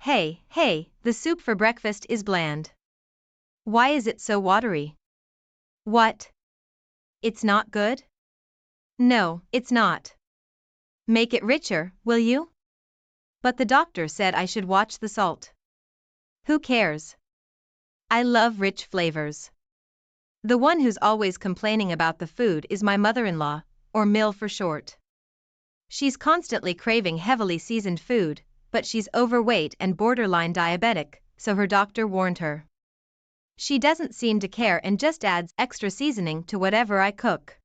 Hey, the soup for breakfast is bland. Why is it so watery? What? It's not good? No, it's not. Make it richer, will you? But the doctor said I should watch the salt. Who cares? I love rich flavors. The one who's always complaining about the food is my mother-in-law, or Mill for short. She's constantly craving heavily seasoned food, but she's overweight and borderline diabetic, so her doctor warned her. She doesn't seem to care and just adds extra seasoning to whatever I cook.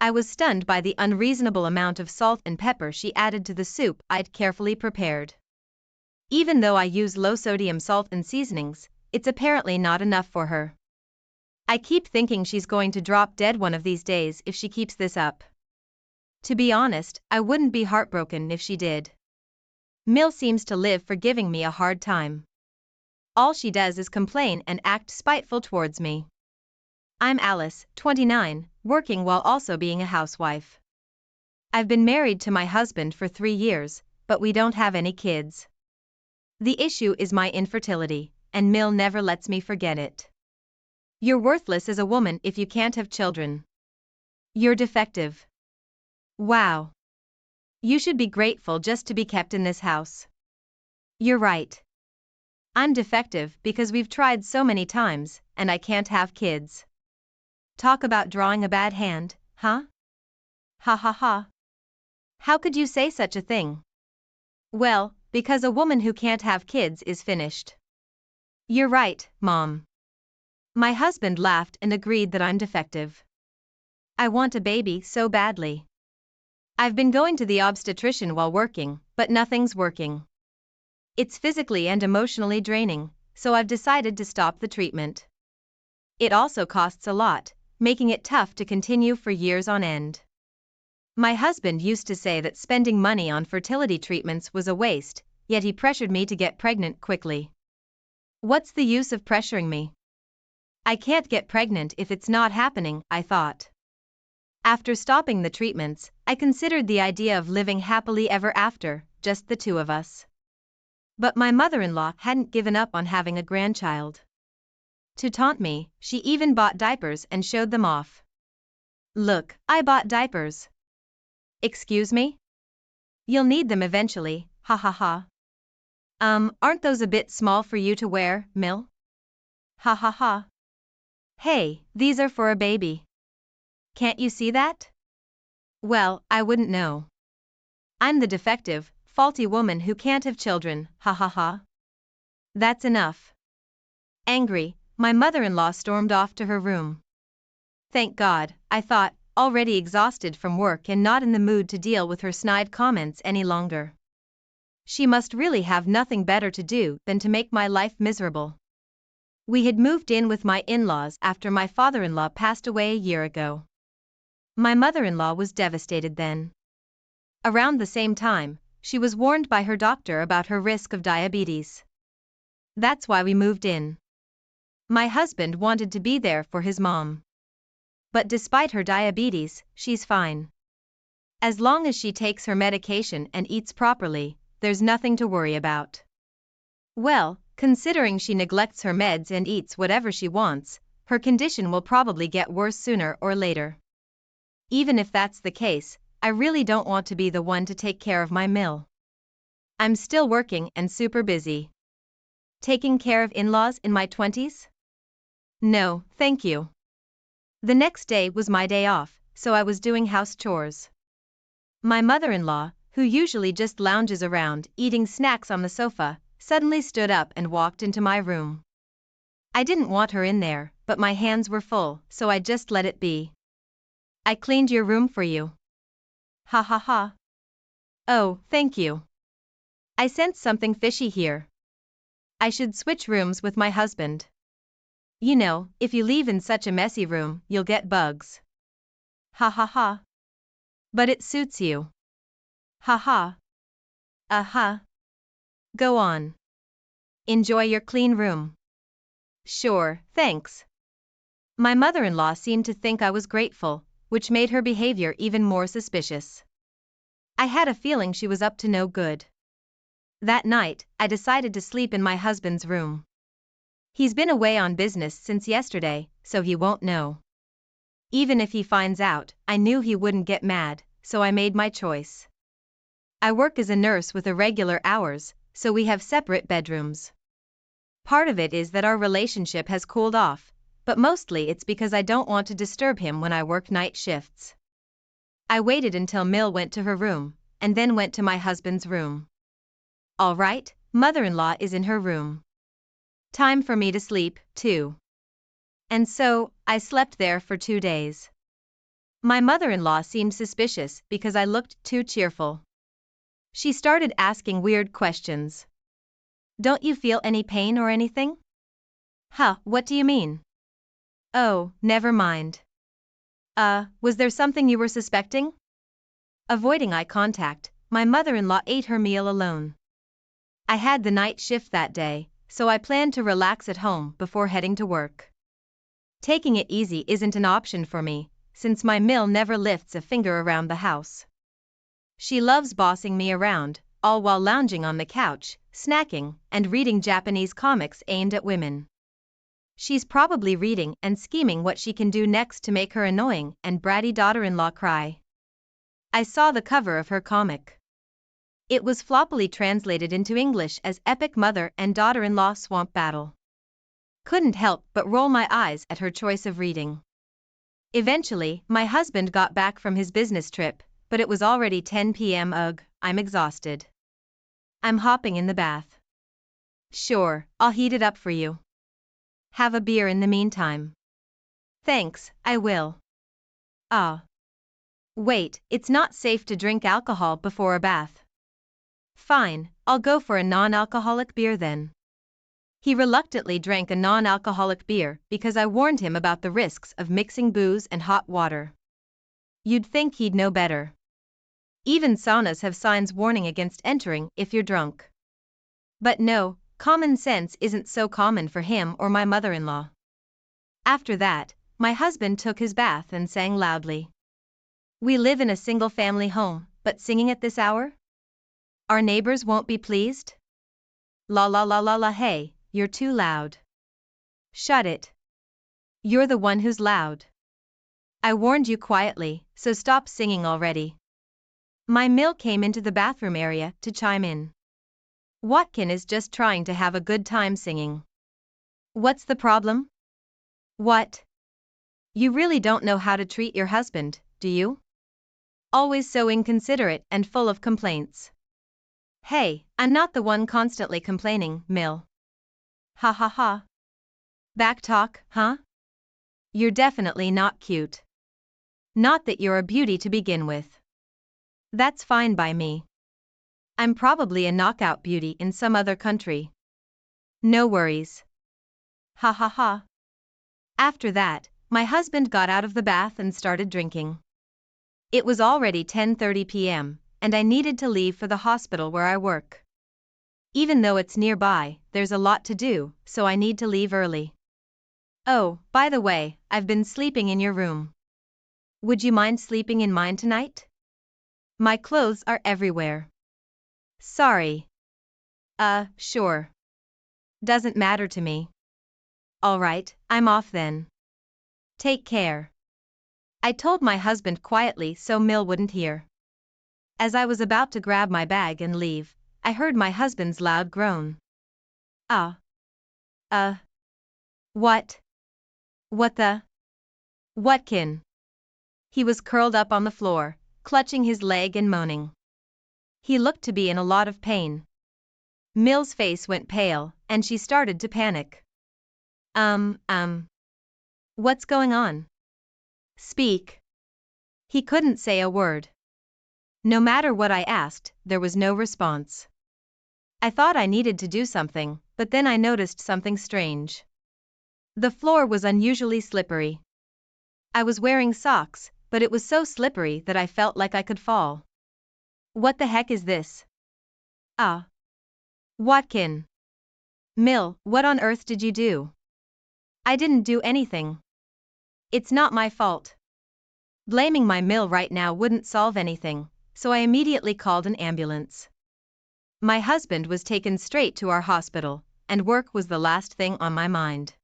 I was stunned by the unreasonable amount of salt and pepper she added to the soup I'd carefully prepared. Even though I use low-sodium salt and seasonings, it's apparently not enough for her. I keep thinking she's going to drop dead one of these days if she keeps this up. To be honest, I wouldn't be heartbroken if she did. Mill seems to live for giving me a hard time. All she does is complain and act spiteful towards me. I'm Alice, 29, working while also being a housewife. I've been married to my husband for 3 years, but we don't have any kids. The issue is my infertility, and Mill never lets me forget it. You're worthless as a woman if you can't have children. You're defective. Wow. You should be grateful just to be kept in this house. You're right. I'm defective because we've tried so many times, and I can't have kids. Talk about drawing a bad hand, huh? Ha ha ha. How could you say such a thing? Well, because a woman who can't have kids is finished. You're right, Mom. My husband laughed and agreed that I'm defective. I want a baby so badly. I've been going to the obstetrician while working, but nothing's working. It's physically and emotionally draining, so I've decided to stop the treatment. It also costs a lot, making it tough to continue for years on end. My husband used to say that spending money on fertility treatments was a waste, yet he pressured me to get pregnant quickly. What's the use of pressuring me? I can't get pregnant if it's not happening, I thought. After stopping the treatments, I considered the idea of living happily ever after, just the two of us. But my mother-in-law hadn't given up on having a grandchild. To taunt me, she even bought diapers and showed them off. Look, I bought diapers. Excuse me? You'll need them eventually, ha ha ha. Aren't those a bit small for you to wear, Mill? Ha ha ha. Hey, these are for a baby. Can't you see that? Well, I wouldn't know. I'm the defective, faulty woman who can't have children, ha ha ha. That's enough. Angry, my mother-in-law stormed off to her room. Thank God, I thought, already exhausted from work and not in the mood to deal with her snide comments any longer. She must really have nothing better to do than to make my life miserable. We had moved in with my in-laws after my father-in-law passed away a year ago. My mother-in-law was devastated then. Around the same time, she was warned by her doctor about her risk of diabetes. That's why we moved in. My husband wanted to be there for his mom. But despite her diabetes, she's fine. As long as she takes her medication and eats properly, there's nothing to worry about. Well, considering she neglects her meds and eats whatever she wants, her condition will probably get worse sooner or later. Even if that's the case, I really don't want to be the one to take care of my Mill. I'm still working and super busy. Taking care of in-laws in my 20s? No, thank you. The next day was my day off, so I was doing house chores. My mother-in-law, who usually just lounges around eating snacks on the sofa, suddenly stood up and walked into my room. I didn't want her in there, but my hands were full, so I just let it be. I cleaned your room for you. Ha ha ha. Oh, thank you. I sense something fishy here. I should switch rooms with my husband. You know, if you leave in such a messy room, you'll get bugs. Ha ha ha. But it suits you. Ha ha. Uh-huh. Go on. Enjoy your clean room. Sure, thanks. My mother-in-law seemed to think I was grateful, which made her behavior even more suspicious. I had a feeling she was up to no good. That night, I decided to sleep in my husband's room. He's been away on business since yesterday, so he won't know. Even if he finds out, I knew he wouldn't get mad, so I made my choice. I work as a nurse with irregular hours, so we have separate bedrooms. Part of it is that our relationship has cooled off, but mostly it's because I don't want to disturb him when I work night shifts. I waited until Mill went to her room, and then went to my husband's room. All right, mother-in-law is in her room. Time for me to sleep, too. And so, I slept there for 2 days. My mother-in-law seemed suspicious because I looked too cheerful. She started asking weird questions. Don't you feel any pain or anything? Huh, what do you mean? Oh, never mind. Was there something you were suspecting? Avoiding eye contact, my mother-in-law ate her meal alone. I had the night shift that day, so I planned to relax at home before heading to work. Taking it easy isn't an option for me, since my Mill never lifts a finger around the house. She loves bossing me around, all while lounging on the couch, snacking, and reading Japanese comics aimed at women. She's probably reading and scheming what she can do next to make her annoying and bratty daughter-in-law cry. I saw the cover of her comic. It was floppily translated into English as Epic Mother and Daughter-in-Law Swamp Battle. Couldn't help but roll my eyes at her choice of reading. Eventually, my husband got back from his business trip, but it was already 10 p.m. Ugh, I'm exhausted. I'm hopping in the bath. Sure, I'll heat it up for you. Have a beer in the meantime. Thanks, I will. Ah. Wait, it's not safe to drink alcohol before a bath. Fine, I'll go for a non-alcoholic beer then. He reluctantly drank a non-alcoholic beer because I warned him about the risks of mixing booze and hot water. You'd think he'd know better. Even saunas have signs warning against entering if you're drunk. But no, common sense isn't so common for him or my mother-in-law. After that, my husband took his bath and sang loudly. We live in a single-family home, but singing at this hour? Our neighbors won't be pleased? La la la la la, hey, you're too loud. Shut it. You're the one who's loud. I warned you quietly, so stop singing already. My Mill came into the bathroom area to chime in. Watkin is just trying to have a good time singing. What's the problem? What? You really don't know how to treat your husband, do you? Always so inconsiderate and full of complaints. Hey, I'm not the one constantly complaining, Mill. Ha ha ha. Back talk, huh? You're definitely not cute. Not that you're a beauty to begin with. That's fine by me. I'm probably a knockout beauty in some other country. No worries. Ha ha ha. After that, my husband got out of the bath and started drinking. It was already 10:30 p.m., and I needed to leave for the hospital where I work. Even though it's nearby, there's a lot to do, so I need to leave early. Oh, by the way, I've been sleeping in your room. Would you mind sleeping in mine tonight? My clothes are everywhere. Sorry. Sure. Doesn't matter to me. All right, I'm off then. Take care. I told my husband quietly so Mill wouldn't hear. As I was about to grab my bag and leave, I heard my husband's loud groan. What? What the? Watkin? He was curled up on the floor, clutching his leg and moaning. He looked to be in a lot of pain. Mill's face went pale, and she started to panic. What's going on? Speak. He couldn't say a word. No matter what I asked, there was no response. I thought I needed to do something, but then I noticed something strange. The floor was unusually slippery. I was wearing socks, but it was so slippery that I felt like I could fall. What the heck is this? Watkin. Mill, what on earth did you do? I didn't do anything. It's not my fault. Blaming my Mill right now wouldn't solve anything, so I immediately called an ambulance. My husband was taken straight to our hospital, and work was the last thing on my mind.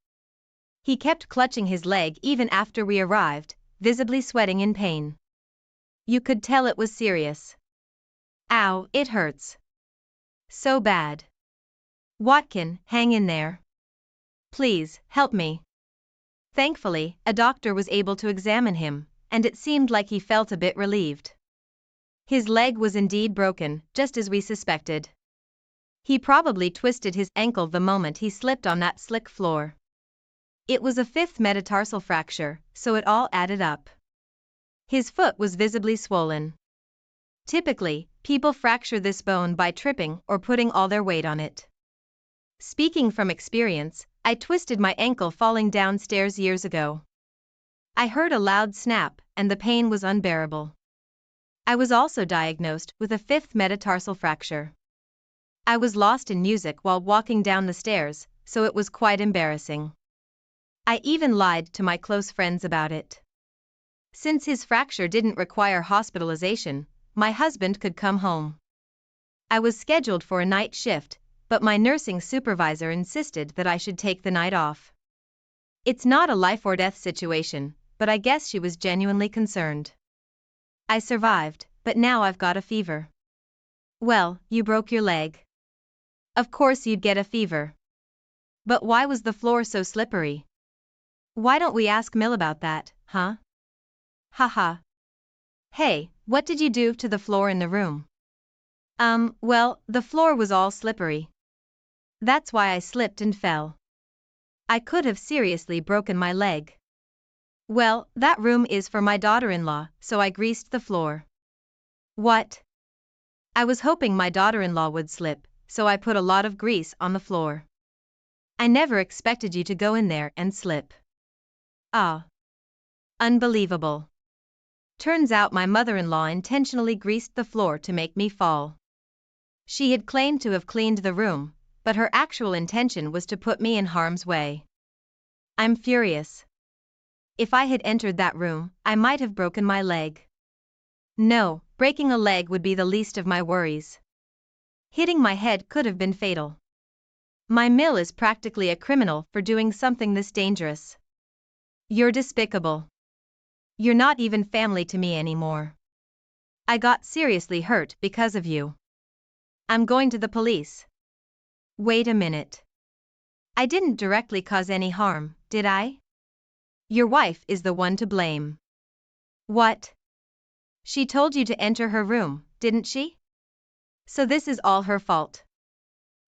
He kept clutching his leg even after we arrived, visibly sweating in pain. You could tell it was serious. Ow, it hurts. So bad. Watkin, hang in there. Please, help me. Thankfully, a doctor was able to examine him, and it seemed like he felt a bit relieved. His leg was indeed broken, just as we suspected. He probably twisted his ankle the moment he slipped on that slick floor. It was a 5th metatarsal fracture, so it all added up. His foot was visibly swollen. Typically, people fracture this bone by tripping or putting all their weight on it. Speaking from experience, I twisted my ankle falling downstairs years ago. I heard a loud snap, and the pain was unbearable. I was also diagnosed with a 5th metatarsal fracture. I was lost in music while walking down the stairs, so it was quite embarrassing. I even lied to my close friends about it. Since his fracture didn't require hospitalization, my husband could come home. I was scheduled for a night shift, but my nursing supervisor insisted that I should take the night off. It's not a life or death situation, but I guess she was genuinely concerned. I survived, but now I've got a fever. Well, you broke your leg. Of course you'd get a fever. But why was the floor so slippery? Why don't we ask Mill about that, huh? Haha. Hey, what did you do to the floor in the room? Well, the floor was all slippery. That's why I slipped and fell. I could have seriously broken my leg. Well, that room is for my daughter-in-law, so I greased the floor. What? I was hoping my daughter-in-law would slip, so I put a lot of grease on the floor. I never expected you to go in there and slip. Ah. Unbelievable. Turns out my mother-in-law intentionally greased the floor to make me fall. She had claimed to have cleaned the room, but her actual intention was to put me in harm's way. I'm furious. If I had entered that room, I might have broken my leg. No, breaking a leg would be the least of my worries. Hitting my head could have been fatal. My Mill is practically a criminal for doing something this dangerous. You're despicable. You're not even family to me anymore. I got seriously hurt because of you. I'm going to the police. Wait a minute. I didn't directly cause any harm, did I? Your wife is the one to blame. What? She told you to enter her room, didn't she? So this is all her fault.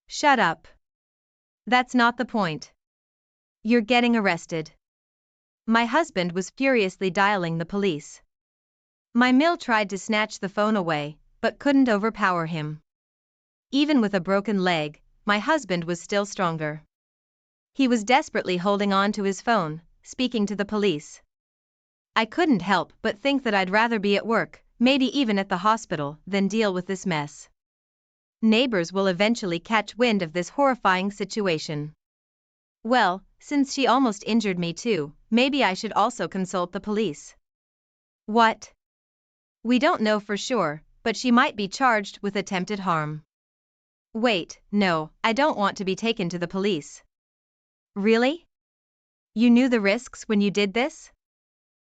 Shut up. That's not the point. You're getting arrested. My husband was furiously dialing the police. My Mill tried to snatch the phone away, but couldn't overpower him. Even with a broken leg, my husband was still stronger. He was desperately holding on to his phone, speaking to the police. I couldn't help but think that I'd rather be at work, maybe even at the hospital, than deal with this mess. Neighbors will eventually catch wind of this horrifying situation. Well, since she almost injured me too, maybe I should also consult the police. What? We don't know for sure, but she might be charged with attempted harm. Wait, no, I don't want to be taken to the police. Really? You knew the risks when you did this?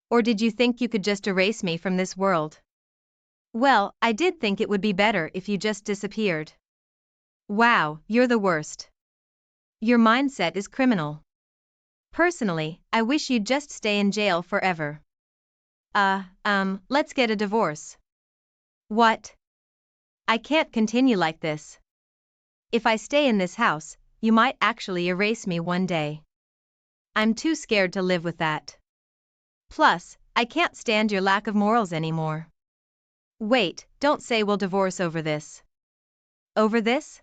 Or did you think you could just erase me from this world? Well, I did think it would be better if you just disappeared. Wow, you're the worst. Your mindset is criminal. Personally, I wish you'd just stay in jail forever. Let's get a divorce. What? I can't continue like this. If I stay in this house, you might actually erase me one day. I'm too scared to live with that. Plus, I can't stand your lack of morals anymore. Wait, don't say we'll divorce over this. Over this?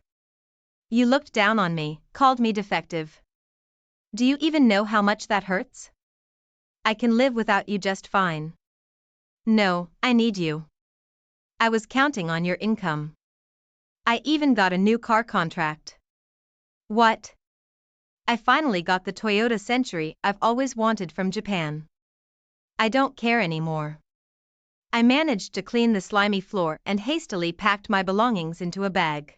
You looked down on me, called me defective. Do you even know how much that hurts? I can live without you just fine. No, I need you. I was counting on your income. I even got a new car contract. What? I finally got the Toyota Century I've always wanted from Japan. I don't care anymore. I managed to clean the slimy floor and hastily packed my belongings into a bag.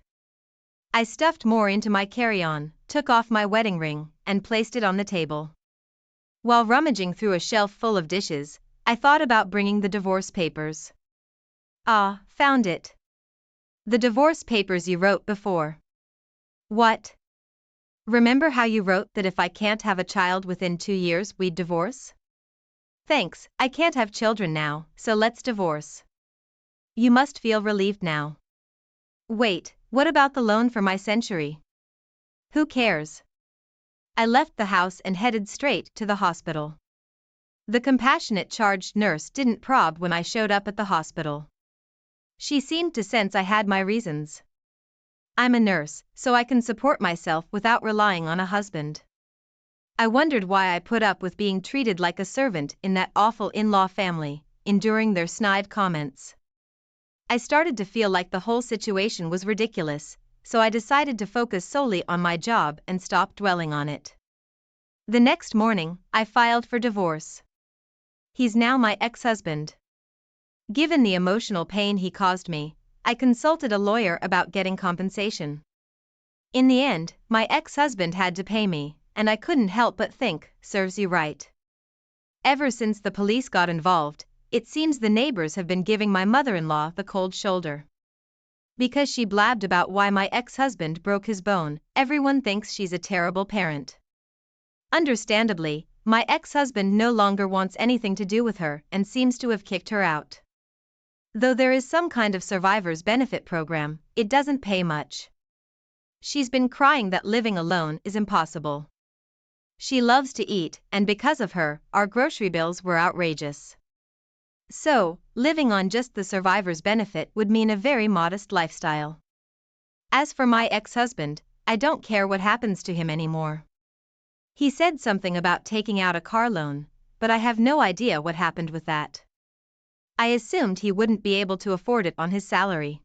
I stuffed more into my carry-on, took off my wedding ring, and placed it on the table. While rummaging through a shelf full of dishes, I thought about bringing the divorce papers. Ah, found it. The divorce papers you wrote before. What? Remember how you wrote that if I can't have a child within 2 years, we'd divorce? Thanks, I can't have children now, so let's divorce. You must feel relieved now. Wait, what about the loan for my Century? Who cares? I left the house and headed straight to the hospital. The compassionate charged nurse didn't probe when I showed up at the hospital. She seemed to sense I had my reasons. I'm a nurse, so I can support myself without relying on a husband. I wondered why I put up with being treated like a servant in that awful in-law family, enduring their snide comments. I started to feel like the whole situation was ridiculous, so I decided to focus solely on my job and stop dwelling on it. The next morning, I filed for divorce. He's now my ex-husband. Given the emotional pain he caused me, I consulted a lawyer about getting compensation. In the end, my ex-husband had to pay me, and I couldn't help but think, serves you right. Ever since the police got involved, it seems the neighbors have been giving my mother-in-law the cold shoulder. Because she blabbed about why my ex-husband broke his bone, everyone thinks she's a terrible parent. Understandably, my ex-husband no longer wants anything to do with her and seems to have kicked her out. Though there is some kind of survivor's benefit program, it doesn't pay much. She's been crying that living alone is impossible. She loves to eat, and because of her, our grocery bills were outrageous. So, living on just the survivor's benefit would mean a very modest lifestyle. As for my ex-husband, I don't care what happens to him anymore. He said something about taking out a car loan, but I have no idea what happened with that. I assumed he wouldn't be able to afford it on his salary.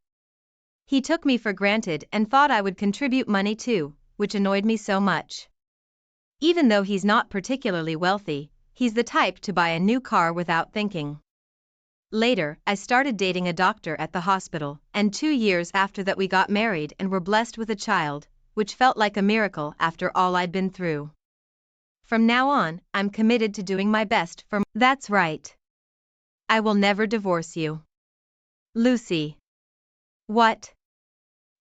He took me for granted and thought I would contribute money too, which annoyed me so much. Even though he's not particularly wealthy, he's the type to buy a new car without thinking. Later, I started dating a doctor at the hospital, and 2 years after that we got married and were blessed with a child, which felt like a miracle after all I'd been through. From now on, I'm committed to doing my best for. That's right. I will never divorce you. Lucy. What?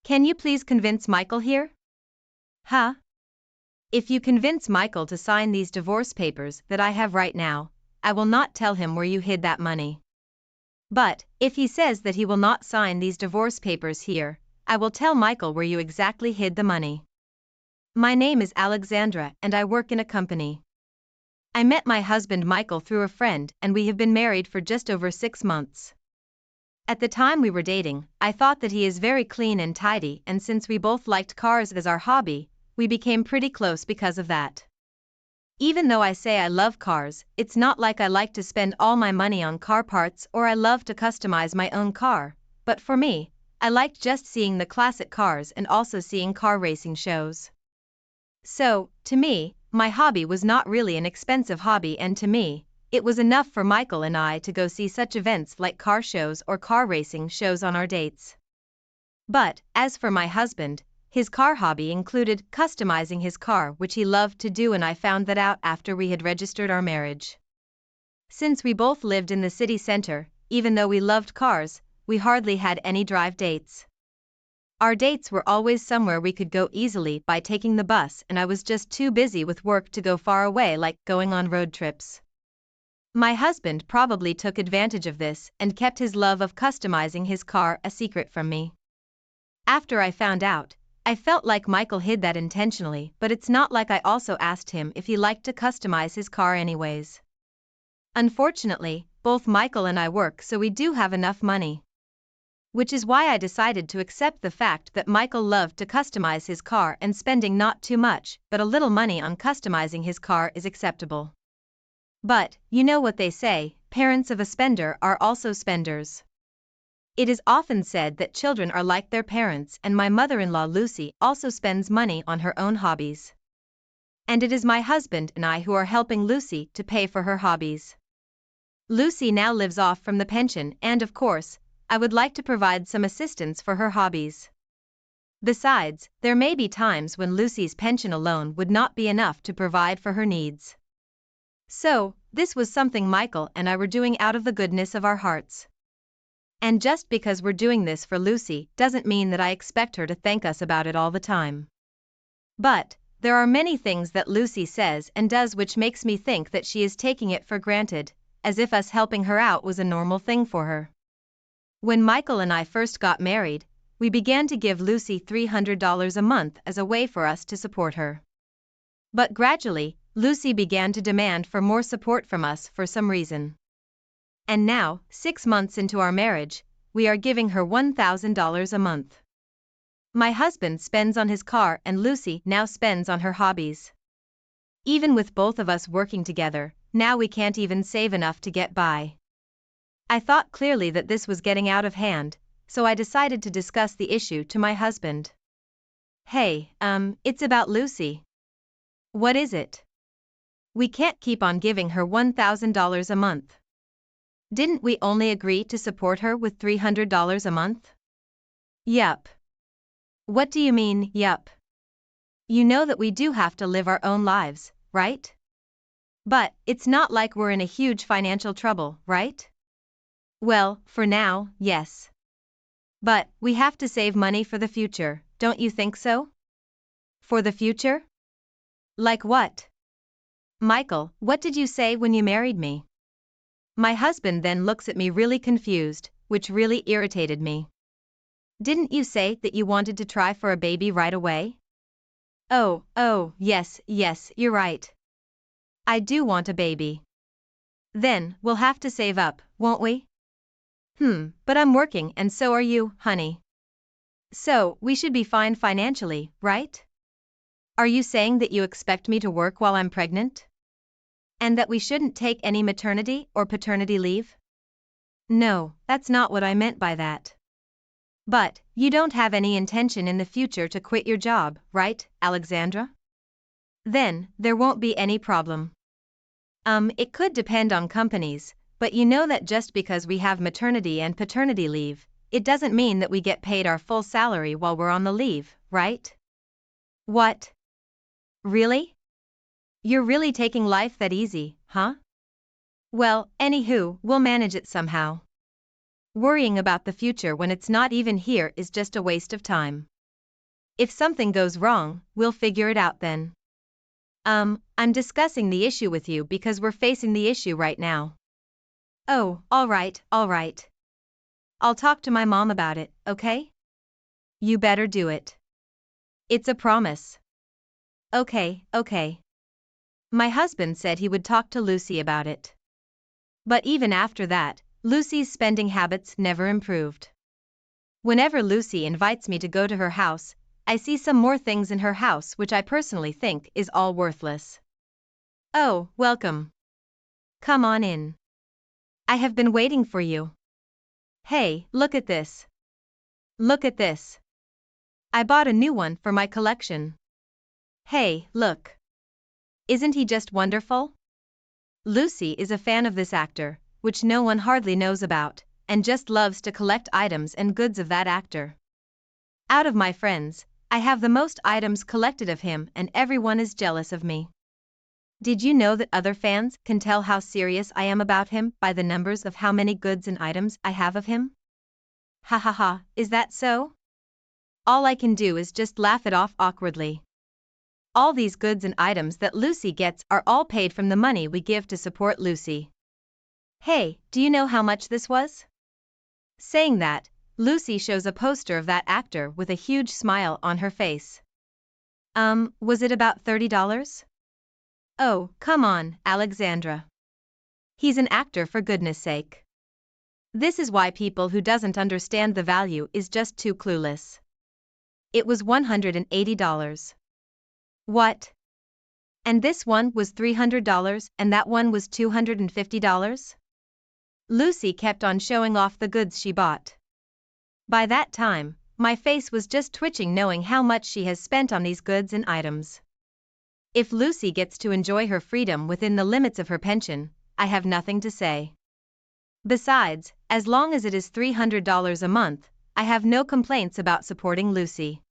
Can you please convince Michael here? Huh? If you convince Michael to sign these divorce papers that I have right now, I will not tell him where you hid that money. But, if he says that he will not sign these divorce papers here, I will tell Michael where you exactly hid the money. My name is Alexandra and I work in a company. I met my husband Michael through a friend and we have been married for just over 6 months. At the time we were dating, I thought that he is very clean and tidy, and since we both liked cars as our hobby, we became pretty close because of that. Even though I say I love cars, it's not like I like to spend all my money on car parts or I love to customize my own car, but for me, I liked just seeing the classic cars and also seeing car racing shows. So, to me, my hobby was not really an expensive hobby, and to me, it was enough for Michael and I to go see such events like car shows or car racing shows on our dates. But, as for my husband, his car hobby included customizing his car, which he loved to do, and I found that out after we had registered our marriage. Since we both lived in the city center, even though we loved cars, we hardly had any drive dates. Our dates were always somewhere we could go easily by taking the bus, and I was just too busy with work to go far away, like going on road trips. My husband probably took advantage of this and kept his love of customizing his car a secret from me. After I found out, I felt like Michael hid that intentionally, but it's not like I also asked him if he liked to customize his car anyways. Unfortunately, both Michael and I work, so we do have enough money. Which is why I decided to accept the fact that Michael loved to customize his car, and spending not too much, but a little money on customizing his car is acceptable. But, you know what they say, parents of a spender are also spenders. It is often said that children are like their parents, and my mother-in-law Lucy also spends money on her own hobbies. And it is my husband and I who are helping Lucy to pay for her hobbies. Lucy now lives off from the pension, and of course, I would like to provide some assistance for her hobbies. Besides, there may be times when Lucy's pension alone would not be enough to provide for her needs. So, this was something Michael and I were doing out of the goodness of our hearts. And just because we're doing this for Lucy doesn't mean that I expect her to thank us about it all the time. But, there are many things that Lucy says and does which makes me think that she is taking it for granted, as if us helping her out was a normal thing for her. When Michael and I first got married, we began to give Lucy $300 a month as a way for us to support her. But gradually, Lucy began to demand for more support from us for some reason. And now, 6 months into our marriage, we are giving her $1,000 a month. My husband spends on his car and Lucy now spends on her hobbies. Even with both of us working together, now we can't even save enough to get by. I thought clearly that this was getting out of hand, so I decided to discuss the issue to my husband. Hey, it's about Lucy. What is it? We can't keep on giving her $1,000 a month. Didn't we only agree to support her with $300 a month? Yup. What do you mean, yup? You know that we do have to live our own lives, right? But, it's not like we're in a huge financial trouble, right? Well, for now, yes. But, we have to save money for the future, don't you think so? For the future? Like what? Michael, what did you say when you married me? My husband then looks at me really confused, which really irritated me. Didn't you say that you wanted to try for a baby right away? Oh, yes, you're right. I do want a baby. Then, we'll have to save up, won't we? But I'm working and so are you, honey. So, we should be fine financially, right? Are you saying that you expect me to work while I'm pregnant? And that we shouldn't take any maternity or paternity leave? No, that's not what I meant by that. But, you don't have any intention in the future to quit your job, right, Alexandra? Then, there won't be any problem. It could depend on companies, but you know that just because we have maternity and paternity leave, it doesn't mean that we get paid our full salary while we're on the leave, right? What? Really? You're really taking life that easy, huh? Well, anywho, we'll manage it somehow. Worrying about the future when it's not even here is just a waste of time. If something goes wrong, we'll figure it out then. I'm discussing the issue with you because we're facing the issue right now. Oh, all right. I'll talk to my mom about it, okay? You better do it. It's a promise. Okay. My husband said he would talk to Lucy about it. But even after that, Lucy's spending habits never improved. Whenever Lucy invites me to go to her house, I see some more things in her house which I personally think is all worthless. Oh, welcome. Come on in. I have been waiting for you. Hey, look at this. Look at this. I bought a new one for my collection. Hey, look. Isn't he just wonderful? Lucy is a fan of this actor, which no one hardly knows about, and just loves to collect items and goods of that actor. Out of my friends, I have the most items collected of him and everyone is jealous of me. Did you know that other fans can tell how serious I am about him by the numbers of how many goods and items I have of him? Ha, is that so? All I can do is just laugh it off awkwardly. All these goods and items that Lucy gets are all paid from the money we give to support Lucy. Hey, do you know how much this was? Saying that, Lucy shows a poster of that actor with a huge smile on her face. Was it about $30? Oh, come on, Alexandra. He's an actor for goodness sake. This is why people who doesn't understand the value is just too clueless. It was $180. What? And this one was $300 and that one was $250? Lucy kept on showing off the goods she bought. By that time, my face was just twitching knowing how much she has spent on these goods and items. If Lucy gets to enjoy her freedom within the limits of her pension, I have nothing to say. Besides, as long as it is $300 a month, I have no complaints about supporting Lucy.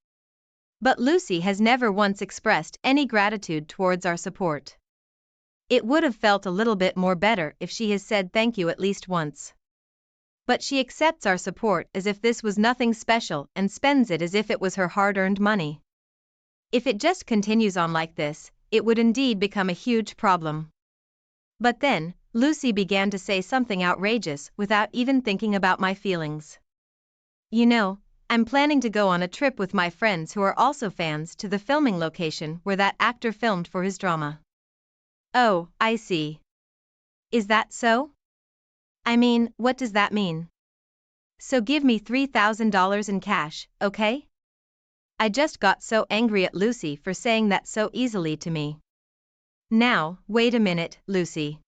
But Lucy has never once expressed any gratitude towards our support. It would have felt a little bit more better if she has said thank you at least once. But she accepts our support as if this was nothing special and spends it as if it was her hard-earned money. If it just continues on like this, it would indeed become a huge problem. But then, Lucy began to say something outrageous without even thinking about my feelings. You know, I'm planning to go on a trip with my friends who are also fans to the filming location where that actor filmed for his drama. Oh, I see. Is that so? I mean, what does that mean? So give me $3,000 in cash, okay? I just got so angry at Lucy for saying that so easily to me. Now, wait a minute, Lucy.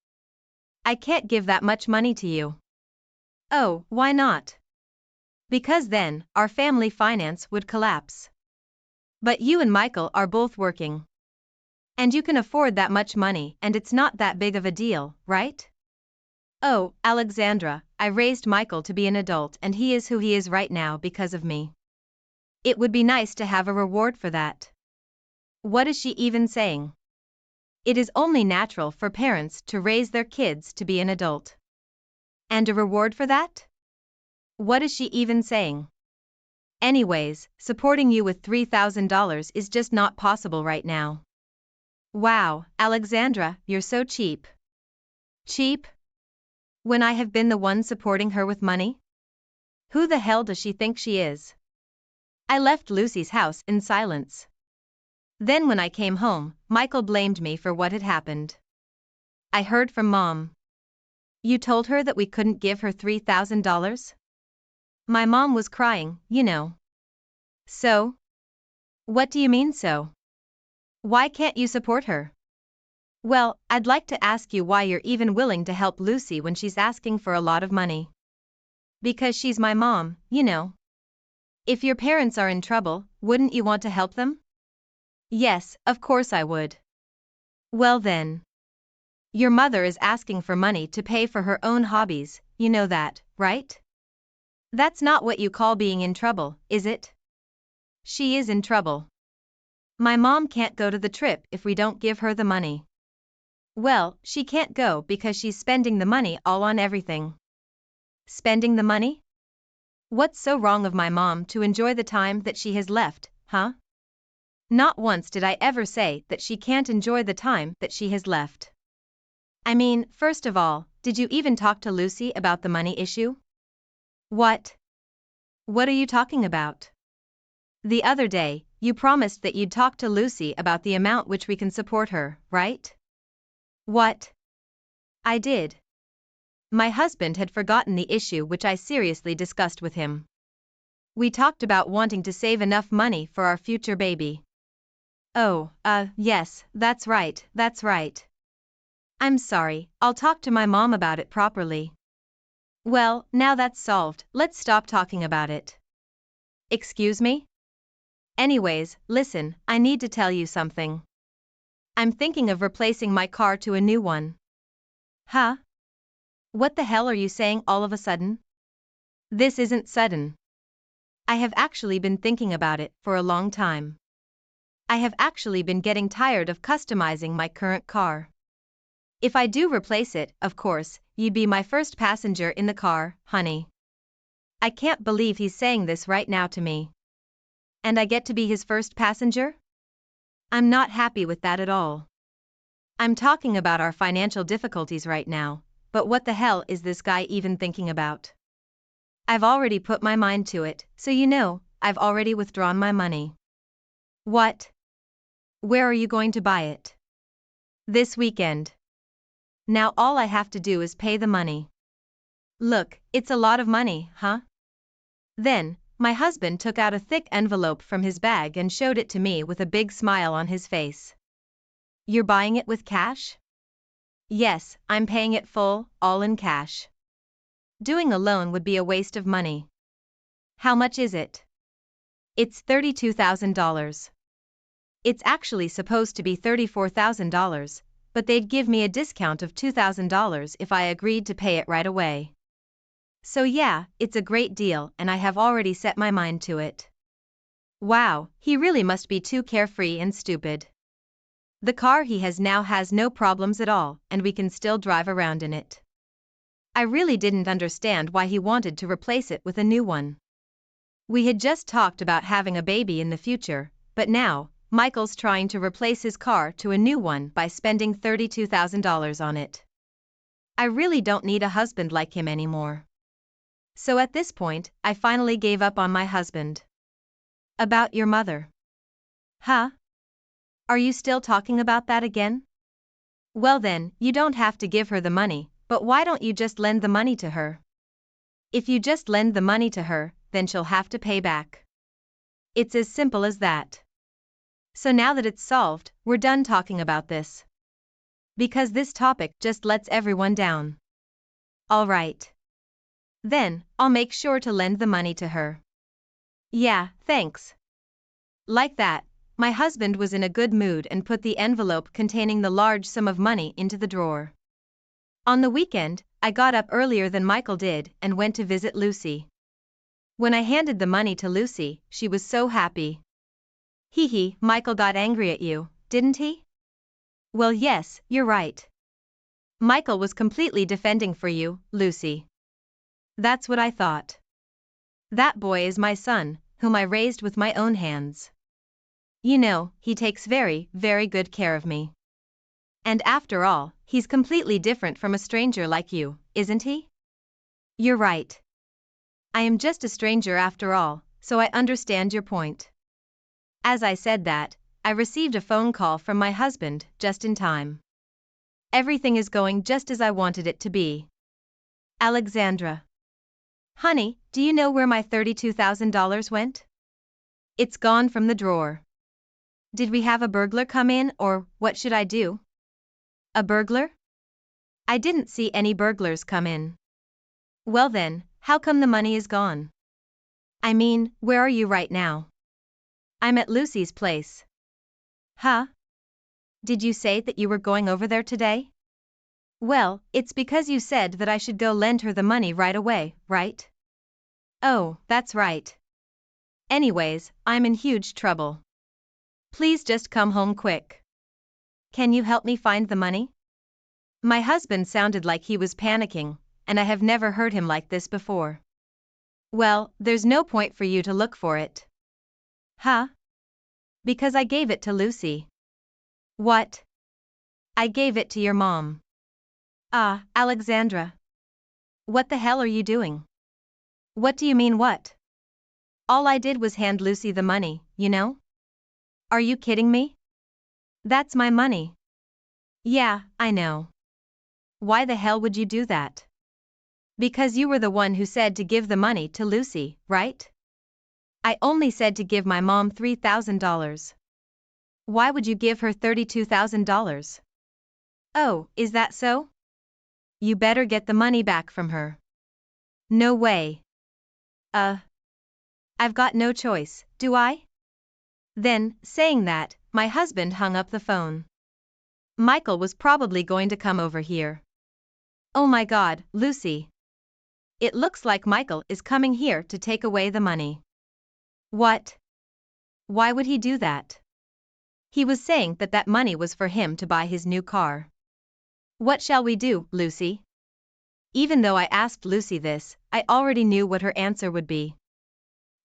I can't give that much money to you. Oh, why not? Because then, our family finance would collapse. But you and Michael are both working. And you can afford that much money and it's not that big of a deal, right? Oh, Alexandra, I raised Michael to be an adult and he is who he is right now because of me. It would be nice to have a reward for that. What is she even saying? It is only natural for parents to raise their kids to be an adult. And a reward for that? What is she even saying? Anyways, supporting you with $3,000 is just not possible right now. Wow, Alexandra, you're so cheap. Cheap? When I have been the one supporting her with money? Who the hell does she think she is? I left Lucy's house in silence. Then when I came home, Michael blamed me for what had happened. I heard from Mom. You told her that we couldn't give her $3,000? My mom was crying, you know. So? What do you mean so? Why can't you support her? Well, I'd like to ask you why you're even willing to help Lucy when she's asking for a lot of money. Because she's my mom, you know. If your parents are in trouble, wouldn't you want to help them? Yes, of course I would. Well then. Your mother is asking for money to pay for her own hobbies, you know that, right? That's not what you call being in trouble, is it? She is in trouble. My mom can't go to the trip if we don't give her the money. Well, she can't go because she's spending the money all on everything. Spending the money? What's so wrong of my mom to enjoy the time that she has left, huh? Not once did I ever say that she can't enjoy the time that she has left. I mean, first of all, did you even talk to Lucy about the money issue? What? What are you talking about? The other day, you promised that you'd talk to Lucy about the amount which we can support her, right? What? I did. My husband had forgotten the issue which I seriously discussed with him. We talked about wanting to save enough money for our future baby. Oh, yes, that's right, that's right. I'm sorry, I'll talk to my mom about it properly. Well, now that's solved, let's stop talking about it. Excuse me? Anyways, listen, I need to tell you something. I'm thinking of replacing my car to a new one. Huh? What the hell are you saying all of a sudden? This isn't sudden. I have actually been thinking about it for a long time. I have actually been getting tired of customizing my current car. If I do replace it, of course, you'd be my first passenger in the car, honey. I can't believe he's saying this right now to me. And I get to be his first passenger? I'm not happy with that at all. I'm talking about our financial difficulties right now, but what the hell is this guy even thinking about? I've already put my mind to it, so you know, I've already withdrawn my money. What? Where are you going to buy it? This weekend. Now all I have to do is pay the money. Look, it's a lot of money, huh? Then, my husband took out a thick envelope from his bag and showed it to me with a big smile on his face. You're buying it with cash? Yes, I'm paying it full, all in cash. Doing a loan would be a waste of money. How much is it? It's $32,000. It's actually supposed to be $34,000, but they'd give me a discount of $2,000 if I agreed to pay it right away. So yeah, it's a great deal and I have already set my mind to it. Wow, he really must be too carefree and stupid. The car he has now has no problems at all, and we can still drive around in it. I really didn't understand why he wanted to replace it with a new one. We had just talked about having a baby in the future, but now, Michael's trying to replace his car to a new one by spending $32,000 on it. I really don't need a husband like him anymore. So at this point, I finally gave up on my husband. About your mother. Huh? Are you still talking about that again? Well then, you don't have to give her the money, but why don't you just lend the money to her? If you just lend the money to her, then she'll have to pay back. It's as simple as that. So now that it's solved, we're done talking about this. Because this topic just lets everyone down. All right. Then, I'll make sure to lend the money to her. Yeah, thanks. Like that, my husband was in a good mood and put the envelope containing the large sum of money into the drawer. On the weekend, I got up earlier than Michael did and went to visit Lucy. When I handed the money to Lucy, she was so happy. Hee, Michael got angry at you, didn't he? Well, yes, you're right. Michael was completely defending for you, Lucy. That's what I thought. That boy is my son, whom I raised with my own hands. You know, he takes very, very good care of me. And after all, he's completely different from a stranger like you, isn't he? You're right. I am just a stranger after all, so I understand your point. As I said that, I received a phone call from my husband just in time. Everything is going just as I wanted it to be. Alexandra. Honey, do you know where my $32,000 went? It's gone from the drawer. Did we have a burglar come in, or what should I do? A burglar? I didn't see any burglars come in. Well then, how come the money is gone? I mean, where are you right now? I'm at Lucy's place. Huh? Did you say that you were going over there today? Well, it's because you said that I should go lend her the money right away, right? Oh, that's right. Anyways, I'm in huge trouble. Please just come home quick. Can you help me find the money? My husband sounded like he was panicking, and I have never heard him like this before. Well, there's no point for you to look for it. Huh? Because I gave it to Lucy. What? I gave it to your mom. Ah, Alexandra. What the hell are you doing? What do you mean what? All I did was hand Lucy the money, you know? Are you kidding me? That's my money. Yeah, I know. Why the hell would you do that? Because you were the one who said to give the money to Lucy, right? I only said to give my mom $3,000. Why would you give her $32,000? Oh, is that so? You better get the money back from her. No way. I've got no choice, do I? Then, saying that, my husband hung up the phone. Michael was probably going to come over here. Oh my God, Lucy. It looks like Michael is coming here to take away the money. What? Why would he do that? He was saying that that money was for him to buy his new car. What shall we do, Lucy? Even though I asked Lucy this, I already knew what her answer would be.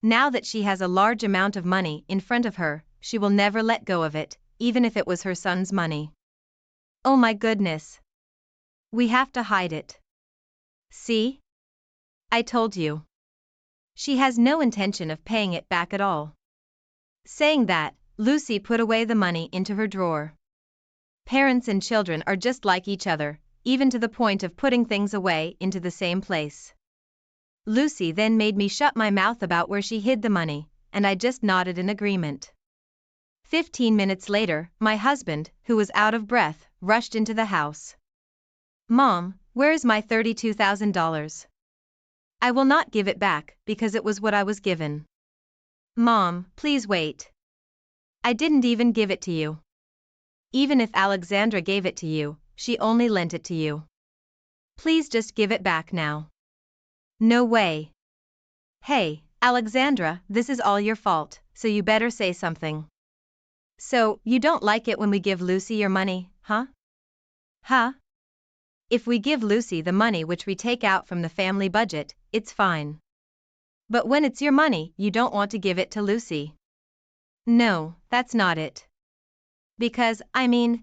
Now that she has a large amount of money in front of her, she will never let go of it, even if it was her son's money. Oh my goodness. We have to hide it. See? I told you. She has no intention of paying it back at all. Saying that, Lucy put away the money into her drawer. Parents and children are just like each other, even to the point of putting things away into the same place. Lucy then made me shut my mouth about where she hid the money, and I just nodded in agreement. 15 minutes later, my husband, who was out of breath, rushed into the house. Mom, where is my $32,000? I will not give it back, because it was what I was given. Mom, please wait. I didn't even give it to you. Even if Alexandra gave it to you, she only lent it to you. Please just give it back now. No way. Hey, Alexandra, this is all your fault, so you better say something. So, you don't like it when we give Lucy your money, huh? Huh? If we give Lucy the money which we take out from the family budget, it's fine. But when it's your money, you don't want to give it to Lucy. No, that's not it. Because,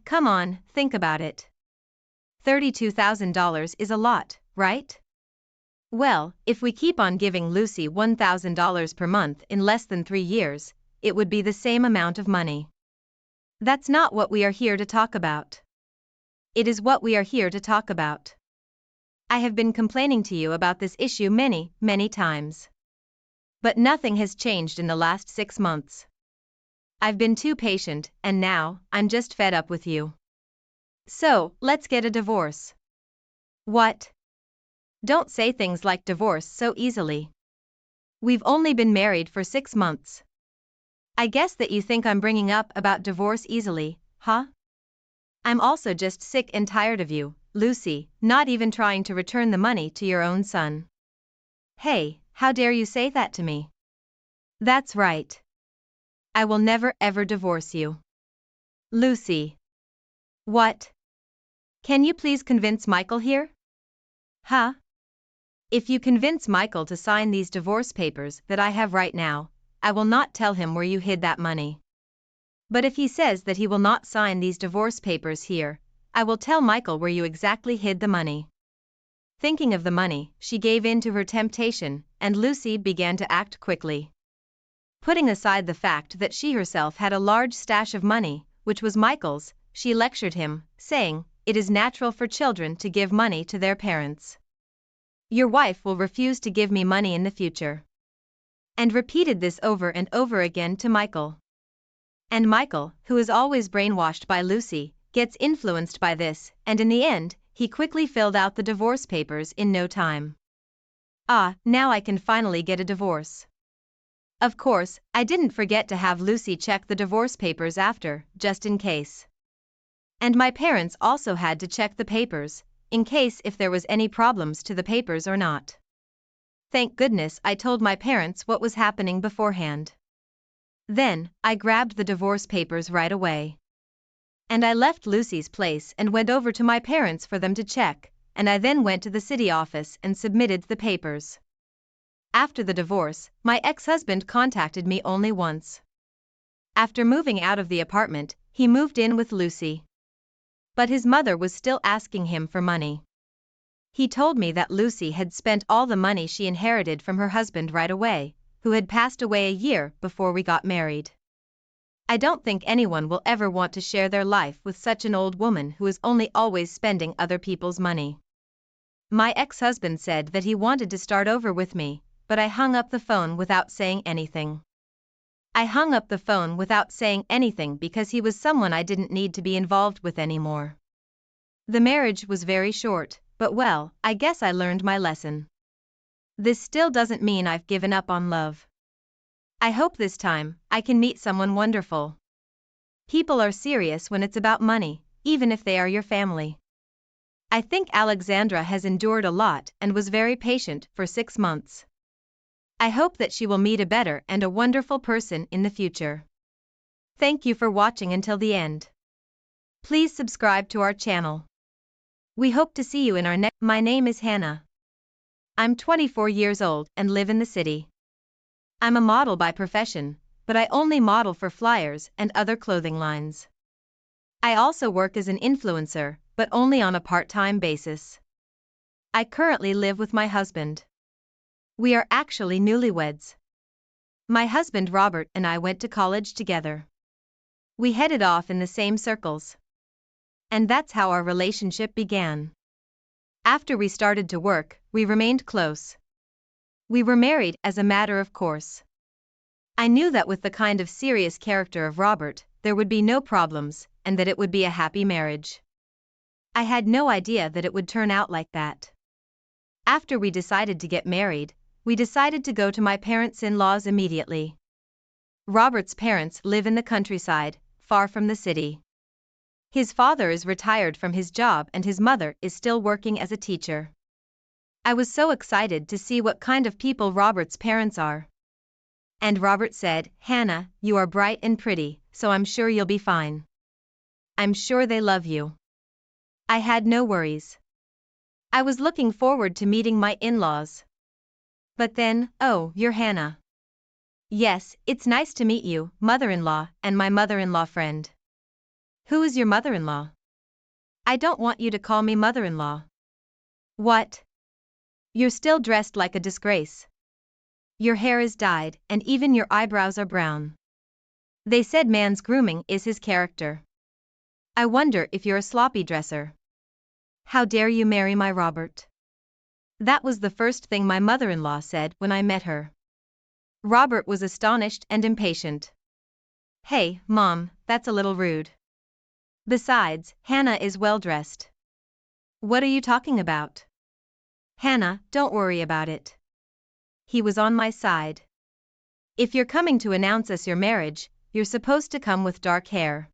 come on, think about it. $32,000 is a lot, right? Well, if we keep on giving Lucy $1,000 per month in less than 3 years, it would be the same amount of money. That's not what we are here to talk about. It is what we are here to talk about. I have been complaining to you about this issue many, many times. But nothing has changed in the last 6 months. I've been too patient, and now, I'm just fed up with you. So, let's get a divorce. What? Don't say things like divorce so easily. We've only been married for 6 months. I guess that you think I'm bringing up about divorce easily, huh? I'm also just sick and tired of you, Lucy, not even trying to return the money to your own son. Hey, how dare you say that to me? That's right. I will never ever divorce you. Lucy. What? Can you please convince Michael here? Huh? If you convince Michael to sign these divorce papers that I have right now, I will not tell him where you hid that money. But if he says that he will not sign these divorce papers here, I will tell Michael where you exactly hid the money. Thinking of the money, she gave in to her temptation, and Lucy began to act quickly. Putting aside the fact that she herself had a large stash of money, which was Michael's, she lectured him, saying, "It is natural for children to give money to their parents. Your wife will refuse to give me money in the future." And repeated this over and over again to Michael. And Michael, who is always brainwashed by Lucy, gets influenced by this, and in the end, he quickly filled out the divorce papers in no time. Ah, now I can finally get a divorce. Of course, I didn't forget to have Lucy check the divorce papers after, just in case. And my parents also had to check the papers, in case if there was any problems to the papers or not. Thank goodness I told my parents what was happening beforehand. Then, I grabbed the divorce papers right away. And I left Lucy's place and went over to my parents for them to check, and I then went to the city office and submitted the papers. After the divorce, my ex-husband contacted me only once. After moving out of the apartment, he moved in with Lucy. But his mother was still asking him for money. He told me that Lucy had spent all the money she inherited from her husband right away, who had passed away a year before we got married. I don't think anyone will ever want to share their life with such an old woman who is only always spending other people's money. My ex-husband said that he wanted to start over with me, but I hung up the phone without saying anything. I hung up the phone without saying anything because he was someone I didn't need to be involved with anymore. The marriage was very short, but well, I guess I learned my lesson. This still doesn't mean I've given up on love. I hope this time, I can meet someone wonderful. People are serious when it's about money, even if they are your family. I think Alexandra has endured a lot and was very patient for 6 months. I hope that she will meet a better and a wonderful person in the future. Thank you for watching until the end. Please subscribe to our channel. We hope to see you in our next. My name is Hannah. I'm 24 years old and live in the city. I'm a model by profession, but I only model for flyers and other clothing lines. I also work as an influencer, but only on a part-time basis. I currently live with my husband. We are actually newlyweds. My husband Robert and I went to college together. We headed off in the same circles. And that's how our relationship began. After we started to work, we remained close. We were married as a matter of course. I knew that with the kind of serious character of Robert, there would be no problems, and that it would be a happy marriage. I had no idea that it would turn out like that. After we decided to get married, we decided to go to my parents-in-law's immediately. Robert's parents live in the countryside, far from the city. His father is retired from his job and his mother is still working as a teacher. I was so excited to see what kind of people Robert's parents are. And Robert said, "Hannah, you are bright and pretty, so I'm sure you'll be fine. I'm sure they love you." I had no worries. I was looking forward to meeting my in-laws. But then, oh, you're Hannah. Yes, it's nice to meet you, mother-in-law, and my mother-in-law friend. Who is your mother-in-law? I don't want you to call me mother-in-law. What? You're still dressed like a disgrace. Your hair is dyed, and even your eyebrows are brown. They said man's grooming is his character. I wonder if you're a sloppy dresser. How dare you marry my Robert? That was the first thing my mother-in-law said when I met her. Robert was astonished and impatient. Hey, Mom, that's a little rude. Besides, Hannah is well dressed. What are you talking about? Hannah, don't worry about it. He was on my side. If you're coming to announce us your marriage, you're supposed to come with dark hair.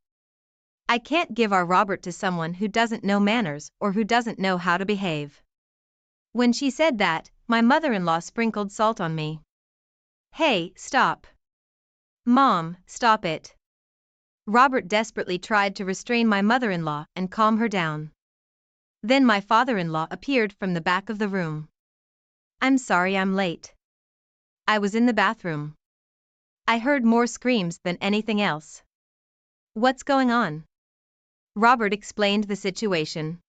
I can't give our Robert to someone who doesn't know manners or who doesn't know how to behave. When she said that, my mother-in-law sprinkled salt on me. Hey, stop. Mom, stop it. Robert desperately tried to restrain my mother-in-law and calm her down. Then my father-in-law appeared from the back of the room. I'm sorry I'm late. I was in the bathroom. I heard more screams than anything else. What's going on? Robert explained the situation.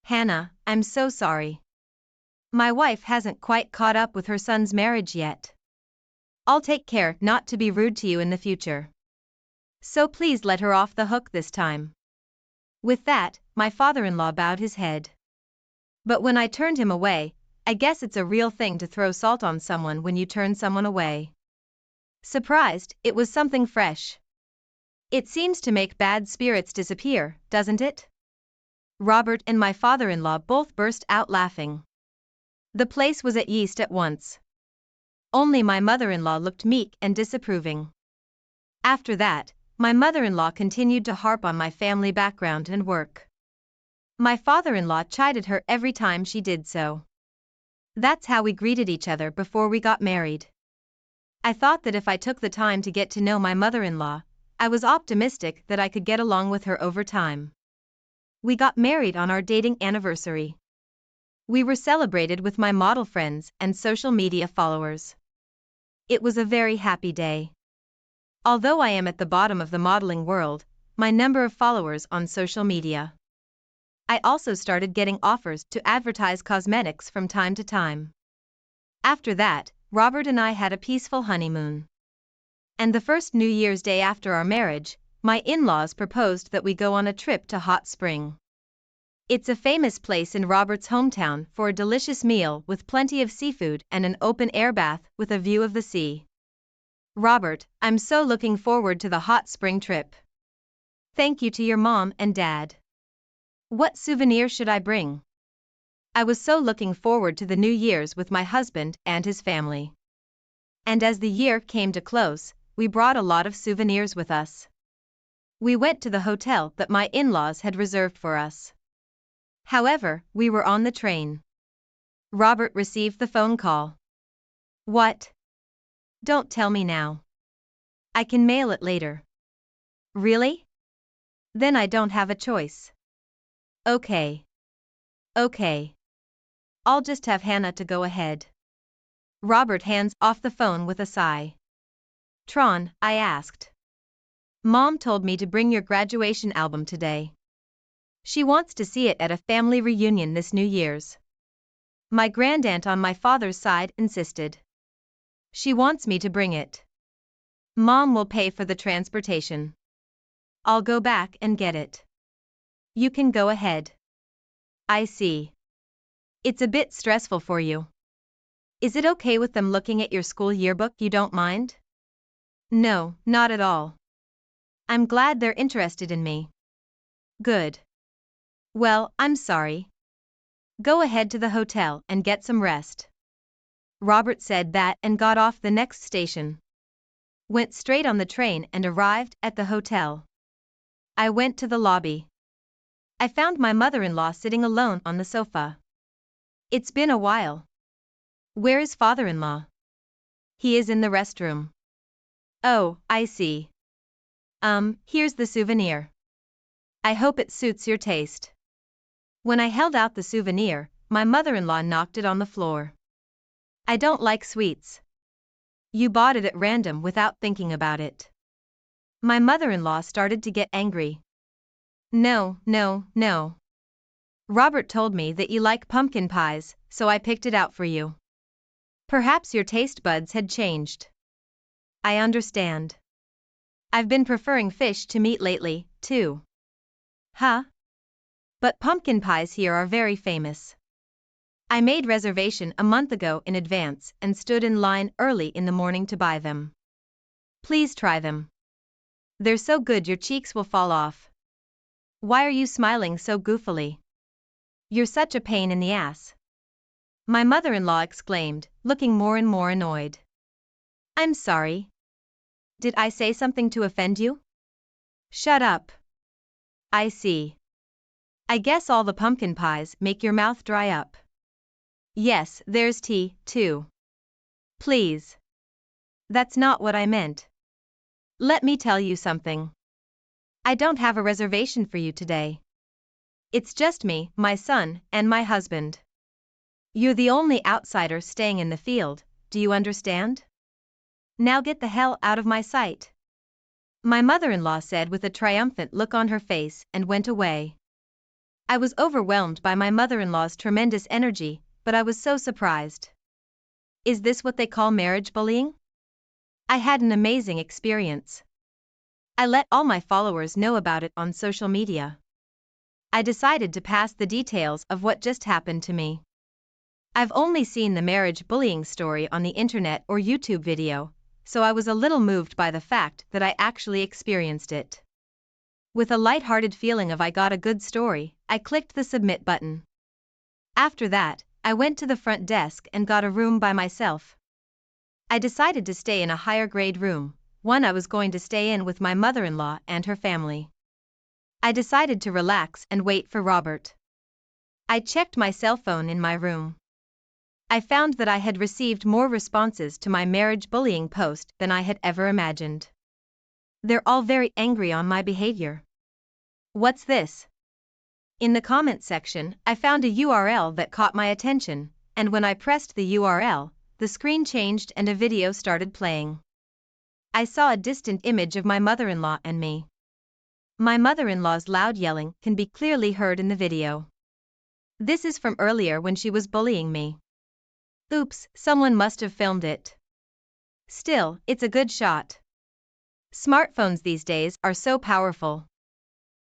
Hannah, I'm so sorry. My wife hasn't quite caught up with her son's marriage yet. I'll take care not to be rude to you in the future. So please let her off the hook this time. With that, my father-in-law bowed his head. But when I turned him away, I guess it's a real thing to throw salt on someone when you turn someone away. Surprised, it was something fresh. It seems to make bad spirits disappear, doesn't it? Robert and my father-in-law both burst out laughing. The place was at yeast at once. Only my mother-in-law looked meek and disapproving. After that, my mother-in-law continued to harp on my family background and work. My father-in-law chided her every time she did so. That's how we greeted each other before we got married. I thought that if I took the time to get to know my mother-in-law, I was optimistic that I could get along with her over time. We got married on our dating anniversary. We were celebrated with my model friends and social media followers. It was a very happy day. Although I am at the bottom of the modeling world, my number of followers on social media. I also started getting offers to advertise cosmetics from time to time. After that, Robert and I had a peaceful honeymoon. And the first New Year's Day after our marriage, my in-laws proposed that we go on a trip to Hot Spring. It's a famous place in Robert's hometown for a delicious meal with plenty of seafood and an open-air bath with a view of the sea. Robert, I'm so looking forward to the Hot Spring trip. Thank you to your mom and dad. What souvenir should I bring? I was so looking forward to the New Year's with my husband and his family. And as the year came to close, we brought a lot of souvenirs with us. We went to the hotel that my in-laws had reserved for us. However, we were on the train. Robert received the phone call. What? Don't tell me now. I can mail it later. Really? Then I don't have a choice. Okay. Okay. I'll just have Hannah to go ahead. Robert hands off the phone with a sigh. Tron, I asked. Mom told me to bring your graduation album today. She wants to see it at a family reunion this New Year's. My grandaunt on my father's side insisted. She wants me to bring it. Mom will pay for the transportation. I'll go back and get it. You can go ahead. I see. It's a bit stressful for you. Is it okay with them looking at your school yearbook? You don't mind? No, not at all. I'm glad they're interested in me. Good. Well, I'm sorry. Go ahead to the hotel and get some rest. Robert said that and got off the next station. Went straight on the train and arrived at the hotel. I went to the lobby. I found my mother-in-law sitting alone on the sofa. It's been a while. Where is father-in-law? He is in the restroom. Oh, I see. Here's the souvenir. I hope it suits your taste. When I held out the souvenir, my mother-in-law knocked it on the floor. I don't like sweets. You bought it at random without thinking about it. My mother-in-law started to get angry. No, no, no. Robert told me that you like pumpkin pies, so I picked it out for you. Perhaps your taste buds had changed. I understand. I've been preferring fish to meat lately, too. Huh? But pumpkin pies here are very famous. I made reservation a month ago in advance and stood in line early in the morning to buy them. Please try them. They're so good your cheeks will fall off. Why are you smiling so goofily? You're such a pain in the ass. My mother-in-law exclaimed, looking more and more annoyed. I'm sorry. Did I say something to offend you? Shut up. I see. I guess all the pumpkin pies make your mouth dry up. Yes, there's tea, too. Please. That's not what I meant. Let me tell you something. I don't have a reservation for you today. It's just me, my son, and my husband. You're the only outsider staying in the field, do you understand? Now get the hell out of my sight. My mother-in-law said with a triumphant look on her face and went away. I was overwhelmed by my mother-in-law's tremendous energy, but I was so surprised. Is this what they call marriage bullying? I had an amazing experience. I let all my followers know about it on social media. I decided to pass the details of what just happened to me. I've only seen the marriage bullying story on the internet or YouTube video, so I was a little moved by the fact that I actually experienced it. With a light-hearted feeling of I got a good story, I clicked the submit button. After that, I went to the front desk and got a room by myself. I decided to stay in a higher grade room, one I was going to stay in with my mother-in-law and her family. I decided to relax and wait for Robert. I checked my cell phone in my room. I found that I had received more responses to my marriage bullying post than I had ever imagined. They're all very angry on my behavior. What's this? In the comment section, I found a URL that caught my attention, and when I pressed the URL, the screen changed and a video started playing. I saw a distant image of my mother-in-law and me. My mother-in-law's loud yelling can be clearly heard in the video. This is from earlier when she was bullying me. Oops, someone must have filmed it. Still, it's a good shot. Smartphones these days are so powerful.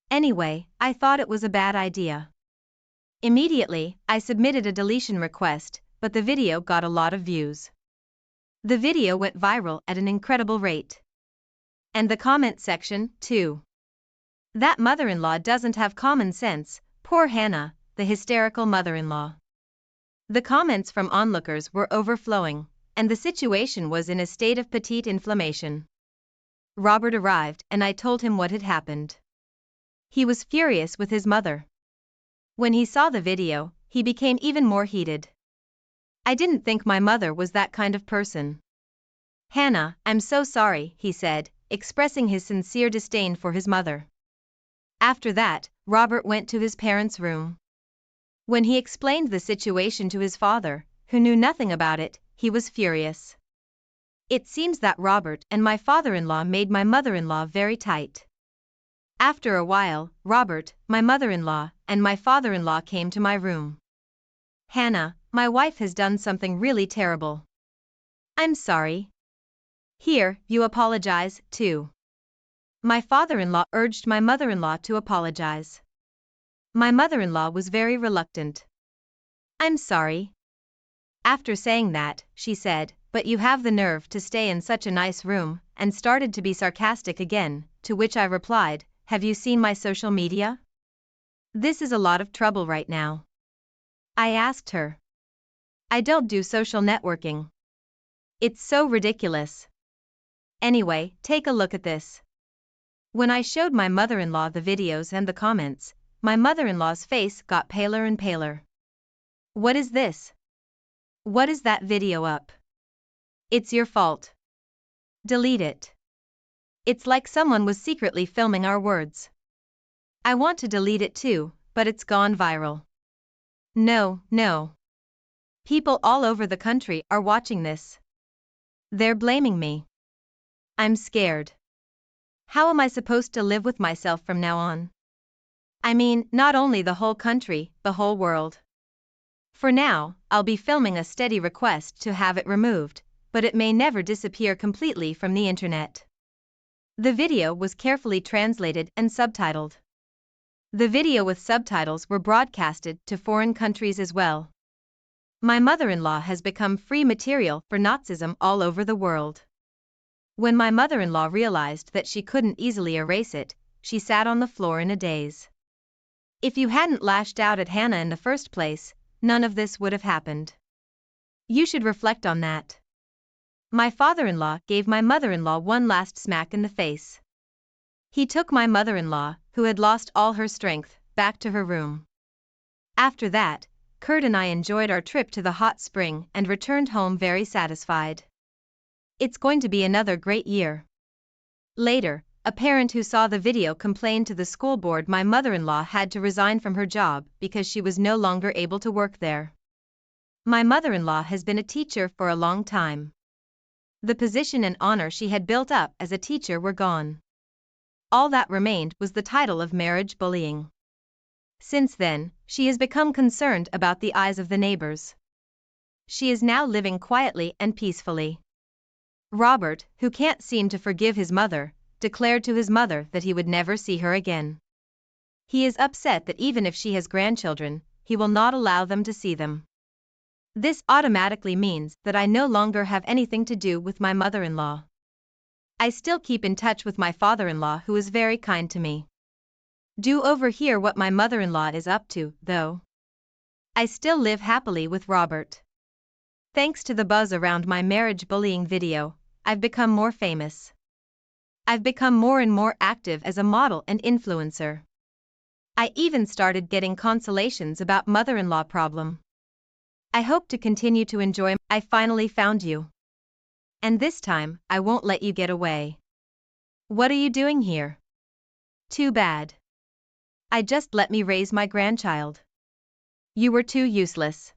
Anyway, I thought it was a bad idea. Immediately, I submitted a deletion request, but the video got a lot of views. The video went viral at an incredible rate. And the comment section, too. That mother-in-law doesn't have common sense, poor Hannah, the hysterical mother-in-law. The comments from onlookers were overflowing, and the situation was in a state of petite inflammation. Robert arrived and I told him what had happened. He was furious with his mother. When he saw the video, he became even more heated. I didn't think my mother was that kind of person. Hannah, I'm so sorry, he said, expressing his sincere disdain for his mother. After that, Robert went to his parents' room. When he explained the situation to his father, who knew nothing about it, he was furious. It seems that Robert and my father-in-law made my mother-in-law very tight. After a while, Robert, my mother-in-law, and my father-in-law came to my room. Hannah, my wife has done something really terrible. I'm sorry. Here, you apologize, too. My father-in-law urged my mother-in-law to apologize. My mother-in-law was very reluctant. I'm sorry. After saying that, she said, but you have the nerve to stay in such a nice room, and started to be sarcastic again, to which I replied, have you seen my social media? This is a lot of trouble right now. I asked her. I don't do social networking. It's so ridiculous. Anyway, take a look at this. When I showed my mother-in-law the videos and the comments, my mother-in-law's face got paler and paler. What is this? What is that video up? It's your fault. Delete it. It's like someone was secretly filming our words. I want to delete it too, but it's gone viral. No, no. People all over the country are watching this. They're blaming me. I'm scared. How am I supposed to live with myself from now on? I mean, not only the whole country, the whole world. For now, I'll be filming a steady request to have it removed, but it may never disappear completely from the internet. The video was carefully translated and subtitled. The video with subtitles were broadcasted to foreign countries as well. My mother-in-law has become free material for Nazism all over the world. When my mother-in-law realized that she couldn't easily erase it, she sat on the floor in a daze. If you hadn't lashed out at Hannah in the first place, none of this would have happened. You should reflect on that. My father-in-law gave my mother-in-law one last smack in the face. He took my mother-in-law, who had lost all her strength, back to her room. After that, Kurt and I enjoyed our trip to the hot spring and returned home very satisfied. It's going to be another great year. Later, a parent who saw the video complained to the school board my mother-in-law had to resign from her job because she was no longer able to work there. My mother-in-law has been a teacher for a long time. The position and honor she had built up as a teacher were gone. All that remained was the title of marriage bullying. Since then, she has become concerned about the eyes of the neighbors. She is now living quietly and peacefully. Robert, who can't seem to forgive his mother, declared to his mother that he would never see her again. He is upset that even if she has grandchildren, he will not allow them to see them. This automatically means that I no longer have anything to do with my mother-in-law. I still keep in touch with my father-in-law, who is very kind to me. Do overhear what my mother-in-law is up to, though. I still live happily with Robert. Thanks to the buzz around my marriage bullying video, I've become more famous. I've become more and more active as a model and influencer. I even started getting consolations about mother-in-law problem. I hope to continue to enjoy. I finally found you. And this time, I won't let you get away. What are you doing here? Too bad. Just let me raise my grandchild. You were too useless.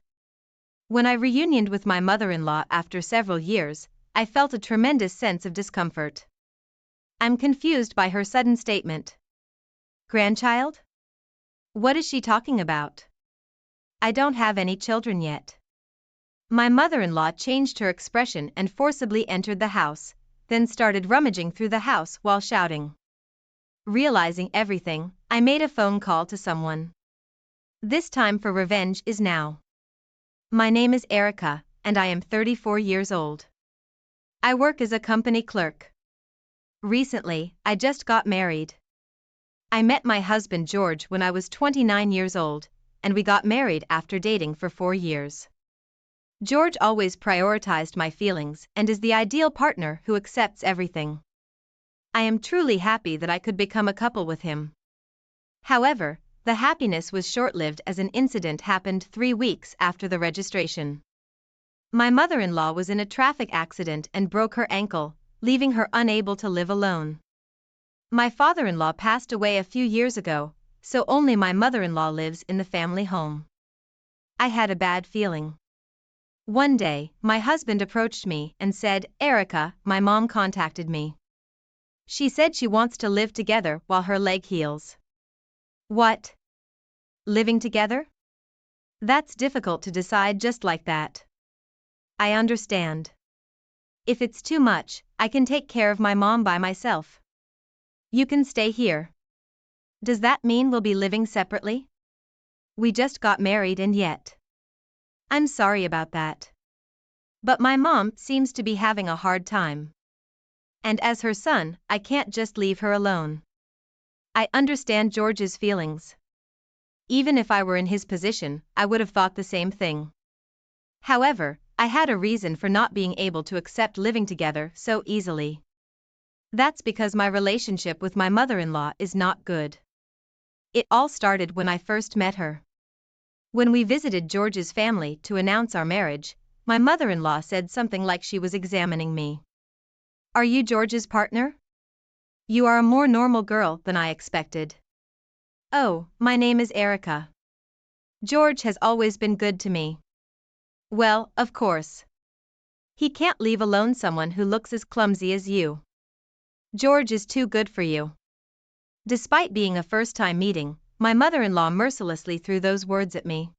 When I reunioned with my mother-in-law after several years, I felt a tremendous sense of discomfort. I'm confused by her sudden statement. Grandchild? What is she talking about? I don't have any children yet. My mother-in-law changed her expression and forcibly entered the house, then started rummaging through the house while shouting. Realizing everything, I made a phone call to someone. This time for revenge is now. My name is Erica, and I am 34 years old. I work as a company clerk. Recently, I just got married. I met my husband George when I was 29 years old, and we got married after dating for 4 years. George always prioritized my feelings and is the ideal partner who accepts everything. I am truly happy that I could become a couple with him. However, the happiness was short-lived as an incident happened 3 weeks after the registration. My mother-in-law was in a traffic accident and broke her ankle, leaving her unable to live alone. My father-in-law passed away a few years ago, so only my mother-in-law lives in the family home. I had a bad feeling. One day, my husband approached me and said, Erica, my mom contacted me. She said she wants to live together while her leg heals. What? Living together? That's difficult to decide just like that. I understand. If it's too much, I can take care of my mom by myself. You can stay here. Does that mean we'll be living separately? We just got married and yet. I'm sorry about that. But my mom seems to be having a hard time. And as her son, I can't just leave her alone. I understand George's feelings. Even if I were in his position, I would have thought the same thing. However, I had a reason for not being able to accept living together so easily. That's because my relationship with my mother-in-law is not good. It all started when I first met her. When we visited George's family to announce our marriage, my mother-in-law said something like she was examining me. Are you George's partner? You are a more normal girl than I expected. Oh, my name is Erica. George has always been good to me. Well, of course. He can't leave alone someone who looks as clumsy as you. George is too good for you. Despite being a first-time meeting, my mother-in-law mercilessly threw those words at me.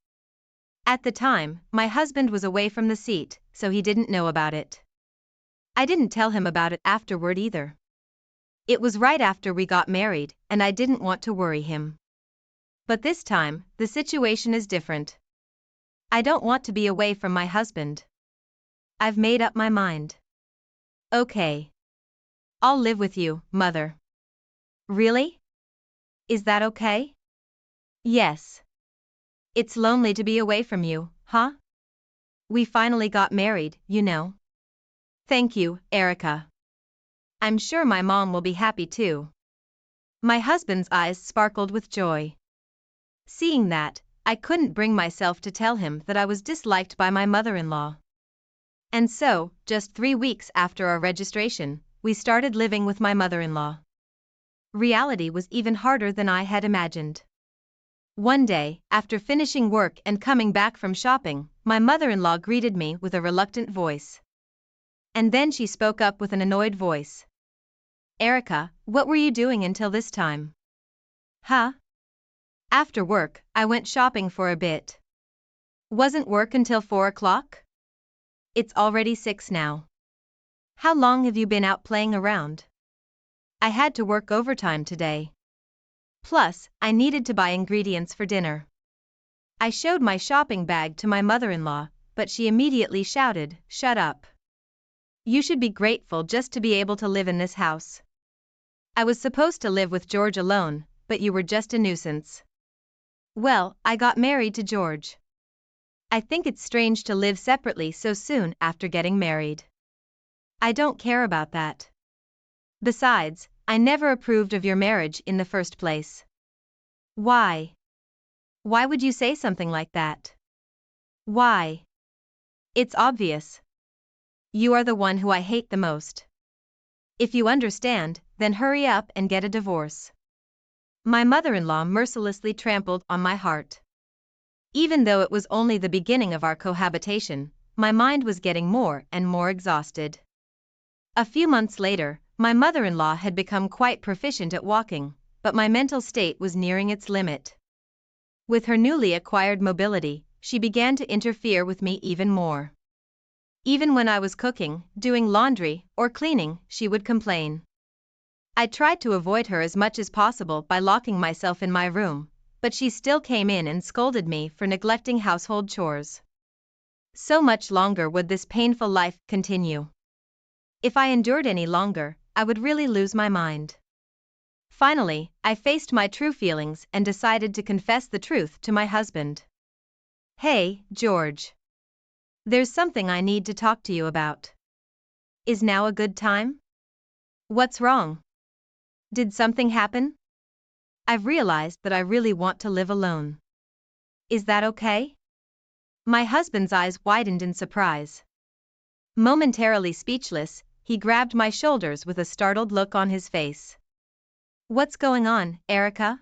At the time, my husband was away from the seat, so he didn't know about it. I didn't tell him about it afterward either. It was right after we got married, and I didn't want to worry him. But this time, the situation is different. I don't want to be away from my husband. I've made up my mind. Okay. I'll live with you, Mother. Really? Is that okay? Yes. It's lonely to be away from you, huh? We finally got married, you know. Thank you, Erica. I'm sure my mom will be happy too. My husband's eyes sparkled with joy. Seeing that, I couldn't bring myself to tell him that I was disliked by my mother-in-law. And so, just 3 weeks after our registration, we started living with my mother-in-law. Reality was even harder than I had imagined. One day, after finishing work and coming back from shopping, my mother-in-law greeted me with a reluctant voice. And then she spoke up with an annoyed voice. Erica, what were you doing until this time? Huh? After work, I went shopping for a bit. Wasn't work until 4 o'clock? It's already 6 now. How long have you been out playing around? I had to work overtime today. Plus, I needed to buy ingredients for dinner. I showed my shopping bag to my mother-in-law, but she immediately shouted, "Shut up. You should be grateful just to be able to live in this house. I was supposed to live with George alone, but you were just a nuisance." Well, I got married to George. I think it's strange to live separately so soon after getting married. I don't care about that. Besides, I never approved of your marriage in the first place. Why? Why would you say something like that? Why? It's obvious. You are the one who I hate the most. If you understand, then hurry up and get a divorce. My mother-in-law mercilessly trampled on my heart. Even though it was only the beginning of our cohabitation, my mind was getting more and more exhausted. A few months later, my mother-in-law had become quite proficient at walking, but my mental state was nearing its limit. With her newly acquired mobility, she began to interfere with me even more. Even when I was cooking, doing laundry, or cleaning, she would complain. I tried to avoid her as much as possible by locking myself in my room, but she still came in and scolded me for neglecting household chores. So much longer would this painful life continue. If I endured any longer, I would really lose my mind. Finally, I faced my true feelings and decided to confess the truth to my husband. Hey, George. There's something I need to talk to you about. Is now a good time? What's wrong? Did something happen? I've realized that I really want to live alone. Is that okay? My husband's eyes widened in surprise. Momentarily speechless, he grabbed my shoulders with a startled look on his face. What's going on, Erica?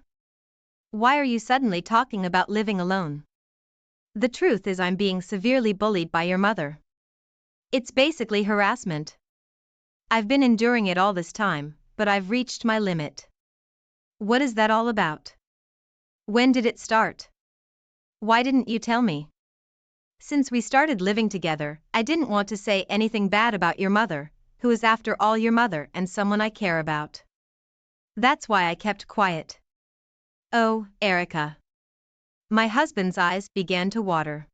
Why are you suddenly talking about living alone? The truth is I'm being severely bullied by your mother. It's basically harassment. I've been enduring it all this time, but I've reached my limit. What is that all about? When did it start? Why didn't you tell me? Since we started living together, I didn't want to say anything bad about your mother, who is after all your mother and someone I care about. That's why I kept quiet. Oh, Erica. My husband's eyes began to water.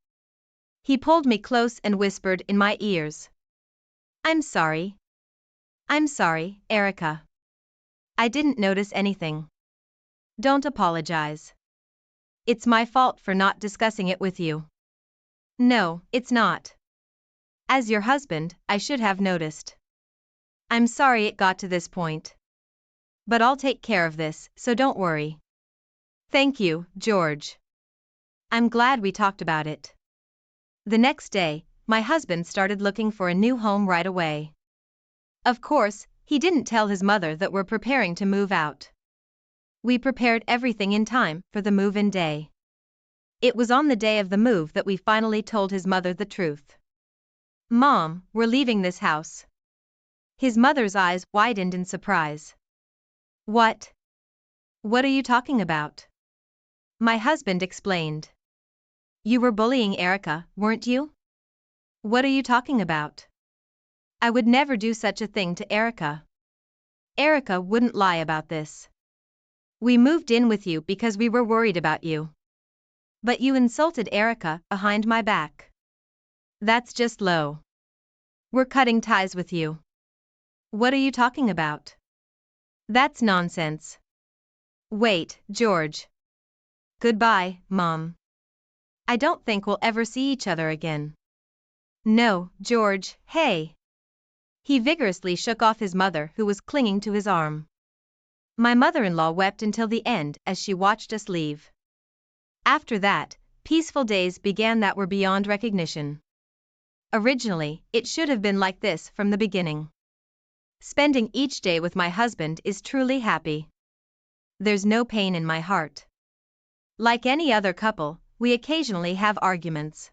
He pulled me close and whispered in my ears. I'm sorry. I'm sorry, Erica. I didn't notice anything. Don't apologize. It's my fault for not discussing it with you. No, it's not. As your husband, I should have noticed. I'm sorry it got to this point. But I'll take care of this, so don't worry. Thank you, George. I'm glad we talked about it. The next day, my husband started looking for a new home right away. Of course, he didn't tell his mother that we're preparing to move out. We prepared everything in time for the move-in day. It was on the day of the move that we finally told his mother the truth. "Mom, we're leaving this house." His mother's eyes widened in surprise. "What? What are you talking about?" My husband explained. "You were bullying Erica, weren't you?" "What are you talking about? I would never do such a thing to Erica. Erica wouldn't lie about this. We moved in with you because we were worried about you. But you insulted Erica behind my back. That's just low. We're cutting ties with you." "What are you talking about? That's nonsense." "Wait, George." "Goodbye, Mom. I don't think we'll ever see each other again." "No, George, hey." He vigorously shook off his mother, who was clinging to his arm. My mother-in-law wept until the end as she watched us leave. After that, peaceful days began that were beyond recognition. Originally, it should have been like this from the beginning. Spending each day with my husband is truly happy. There's no pain in my heart. Like any other couple, we occasionally have arguments.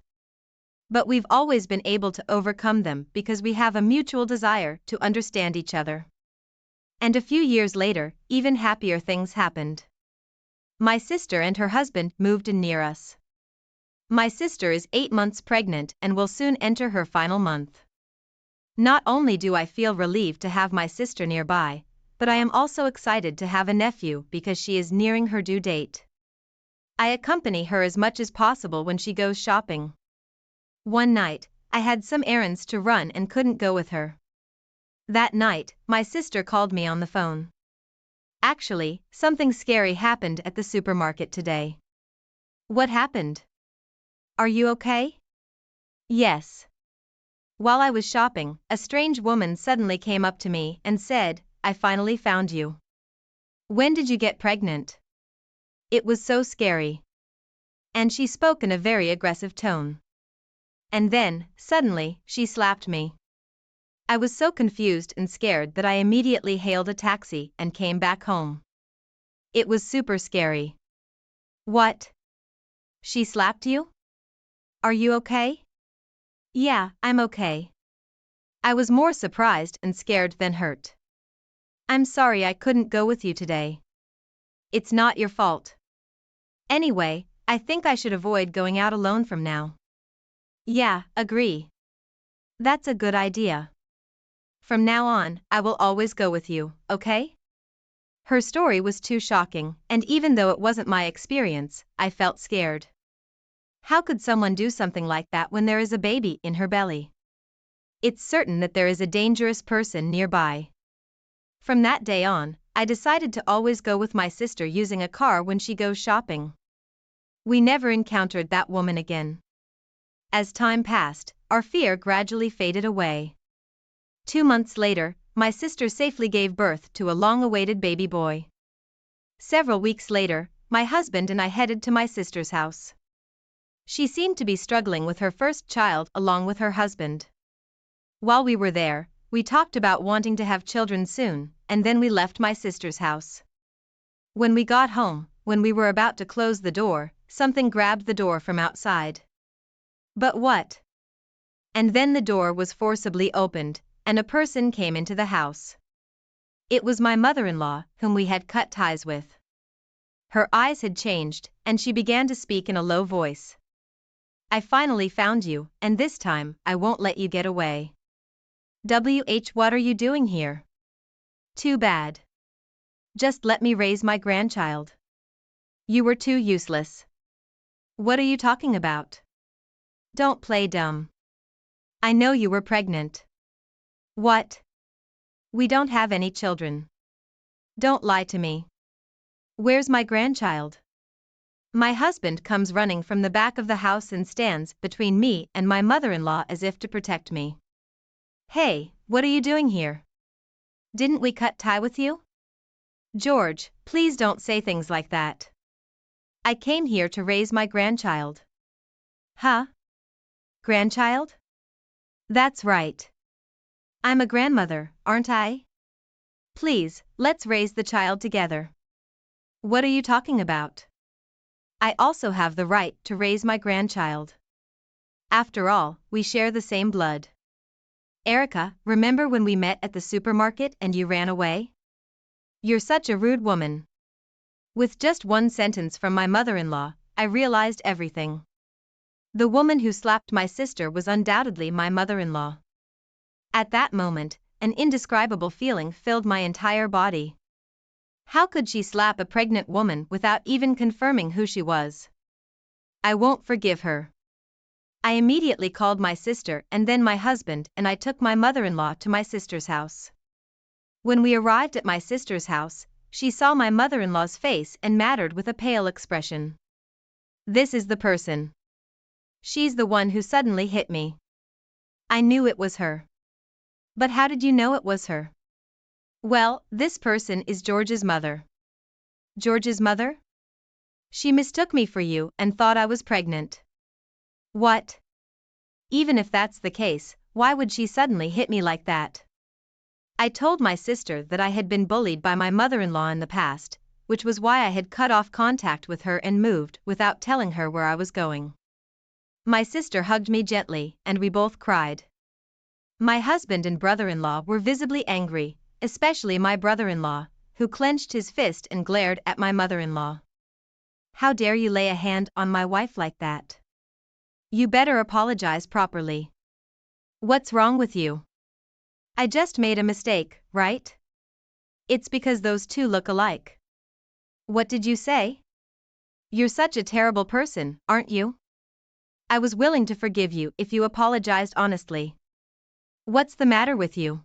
But we've always been able to overcome them because we have a mutual desire to understand each other. And a few years later, even happier things happened. My sister and her husband moved in near us. My sister is 8 months pregnant and will soon enter her final month. Not only do I feel relieved to have my sister nearby, but I am also excited to have a nephew because she is nearing her due date. I accompany her as much as possible when she goes shopping. One night, I had some errands to run and couldn't go with her. That night, my sister called me on the phone. "Actually, something scary happened at the supermarket today." "What happened? Are you okay?" "Yes. While I was shopping, a strange woman suddenly came up to me and said, 'I finally found you. When did you get pregnant?' It was so scary. And she spoke in a very aggressive tone. And then, suddenly, she slapped me. I was so confused and scared that I immediately hailed a taxi and came back home. It was super scary." "What? She slapped you? Are you okay?" "Yeah, I'm okay." I was more surprised and scared than hurt. "I'm sorry I couldn't go with you today." "It's not your fault. Anyway, I think I should avoid going out alone from now." "Yeah, agree. That's a good idea. From now on, I will always go with you, okay?" Her story was too shocking, and even though it wasn't my experience, I felt scared. How could someone do something like that when there is a baby in her belly? It's certain that there is a dangerous person nearby. From that day on, I decided to always go with my sister using a car when she goes shopping. We never encountered that woman again. As time passed, our fear gradually faded away. 2 months later, my sister safely gave birth to a long-awaited baby boy. Several weeks later, my husband and I headed to my sister's house. She seemed to be struggling with her first child along with her husband. While we were there, we talked about wanting to have children soon, and then we left my sister's house. When we got home, when we were about to close the door, something grabbed the door from outside. But what? And then the door was forcibly opened, and a person came into the house. It was my mother-in-law, whom we had cut ties with. Her eyes had changed, and she began to speak in a low voice. "I finally found you, and this time, I won't let you get away. What are you doing here? Too bad. Just let me raise my grandchild. You were too useless." "What are you talking about? Don't play dumb. I know you were pregnant." "What? We don't have any children. Don't lie to me. Where's my grandchild?" My husband comes running from the back of the house and stands between me and my mother-in-law as if to protect me. "Hey, what are you doing here? Didn't we cut tie with you?" "George, please don't say things like that. I came here to raise my grandchild." "Huh? Grandchild? That's right. I'm a grandmother, aren't I? Please, let's raise the child together. What are you talking about? I also have the right to raise my grandchild. After all, we share the same blood. Erica, remember when we met at the supermarket and you ran away? You're such a rude woman. With just one sentence from my mother-in-law, I realized everything. The woman who slapped my sister was undoubtedly my mother-in-law. At that moment, an indescribable feeling filled my entire body. How could she slap a pregnant woman without even confirming who she was? I won't forgive her. I immediately called my sister and then my husband, and I took my mother-in-law to my sister's house. When we arrived at my sister's house, she saw my mother-in-law's face and mattered with a pale expression. This is the person. She's the one who suddenly hit me. I knew it was her. But how did you know it was her? Well, this person is George's mother. George's mother? She mistook me for you and thought I was pregnant. What? Even if that's the case, why would she suddenly hit me like that? I told my sister that I had been bullied by my mother-in-law in the past, which was why I had cut off contact with her and moved without telling her where I was going. My sister hugged me gently, and we both cried. My husband and brother-in-law were visibly angry, especially my brother-in-law, who clenched his fist and glared at my mother-in-law. How dare you lay a hand on my wife like that? You better apologize properly. What's wrong with you? I just made a mistake, right? It's because those two look alike. What did you say? You're such a terrible person, aren't you? I was willing to forgive you if you apologized honestly. What's the matter with you?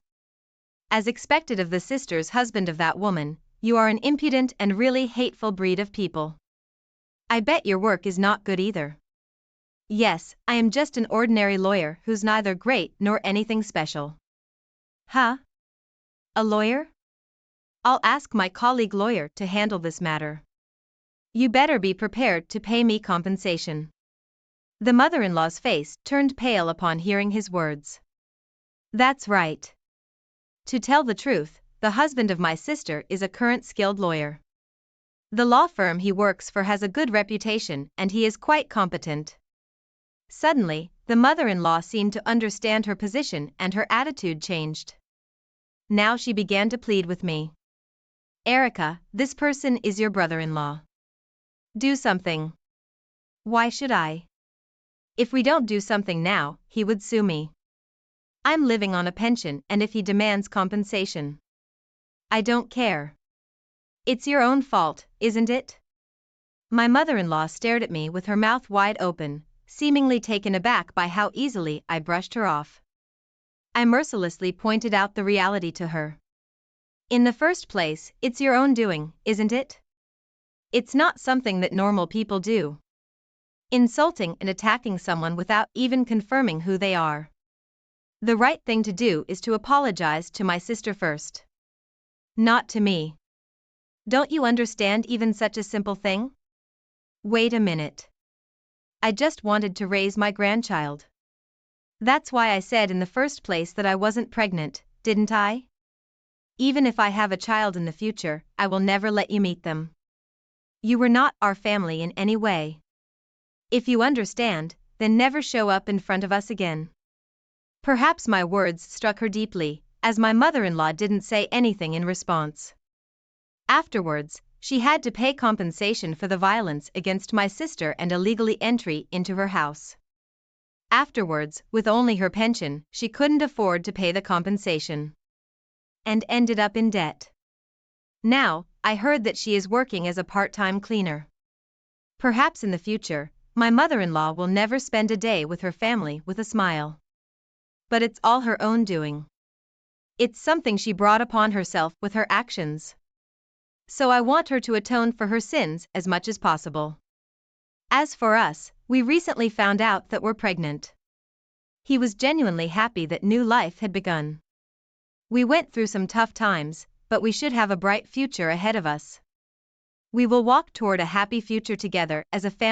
As expected of the sister's husband of that woman, you are an impudent and really hateful breed of people. I bet your work is not good either. Yes, I am just an ordinary lawyer who's neither great nor anything special. Huh? A lawyer? I'll ask my colleague lawyer to handle this matter. You better be prepared to pay me compensation. The mother-in-law's face turned pale upon hearing his words. That's right. To tell the truth, the husband of my sister is a current skilled lawyer. The law firm he works for has a good reputation and he is quite competent. Suddenly, the mother-in-law seemed to understand her position and her attitude changed. Now she began to plead with me. Erica, this person is your brother-in-law. Do something. Why should I? If we don't do something now, he would sue me. I'm living on a pension and if he demands compensation, I don't care. It's your own fault, isn't it? My mother-in-law stared at me with her mouth wide open, seemingly taken aback by how easily I brushed her off. I mercilessly pointed out the reality to her. In the first place, it's your own doing, isn't it? It's not something that normal people do. Insulting and attacking someone without even confirming who they are. The right thing to do is to apologize to my sister first. Not to me. Don't you understand even such a simple thing? Wait a minute. I just wanted to raise my grandchild. That's why I said in the first place that I wasn't pregnant, didn't I? Even if I have a child in the future, I will never let you meet them. You were not our family in any way. If you understand, then never show up in front of us again. Perhaps my words struck her deeply, as my mother-in-law didn't say anything in response. Afterwards, she had to pay compensation for the violence against my sister and illegally entry into her house. Afterwards, with only her pension, she couldn't afford to pay the compensation. And ended up in debt. Now, I heard that she is working as a part-time cleaner. Perhaps in the future, my mother-in-law will never spend a day with her family with a smile. But it's all her own doing. It's something she brought upon herself with her actions. So I want her to atone for her sins as much as possible. As for us, we recently found out that we're pregnant. He was genuinely happy that new life had begun. We went through some tough times, but we should have a bright future ahead of us. We will walk toward a happy future together as a family.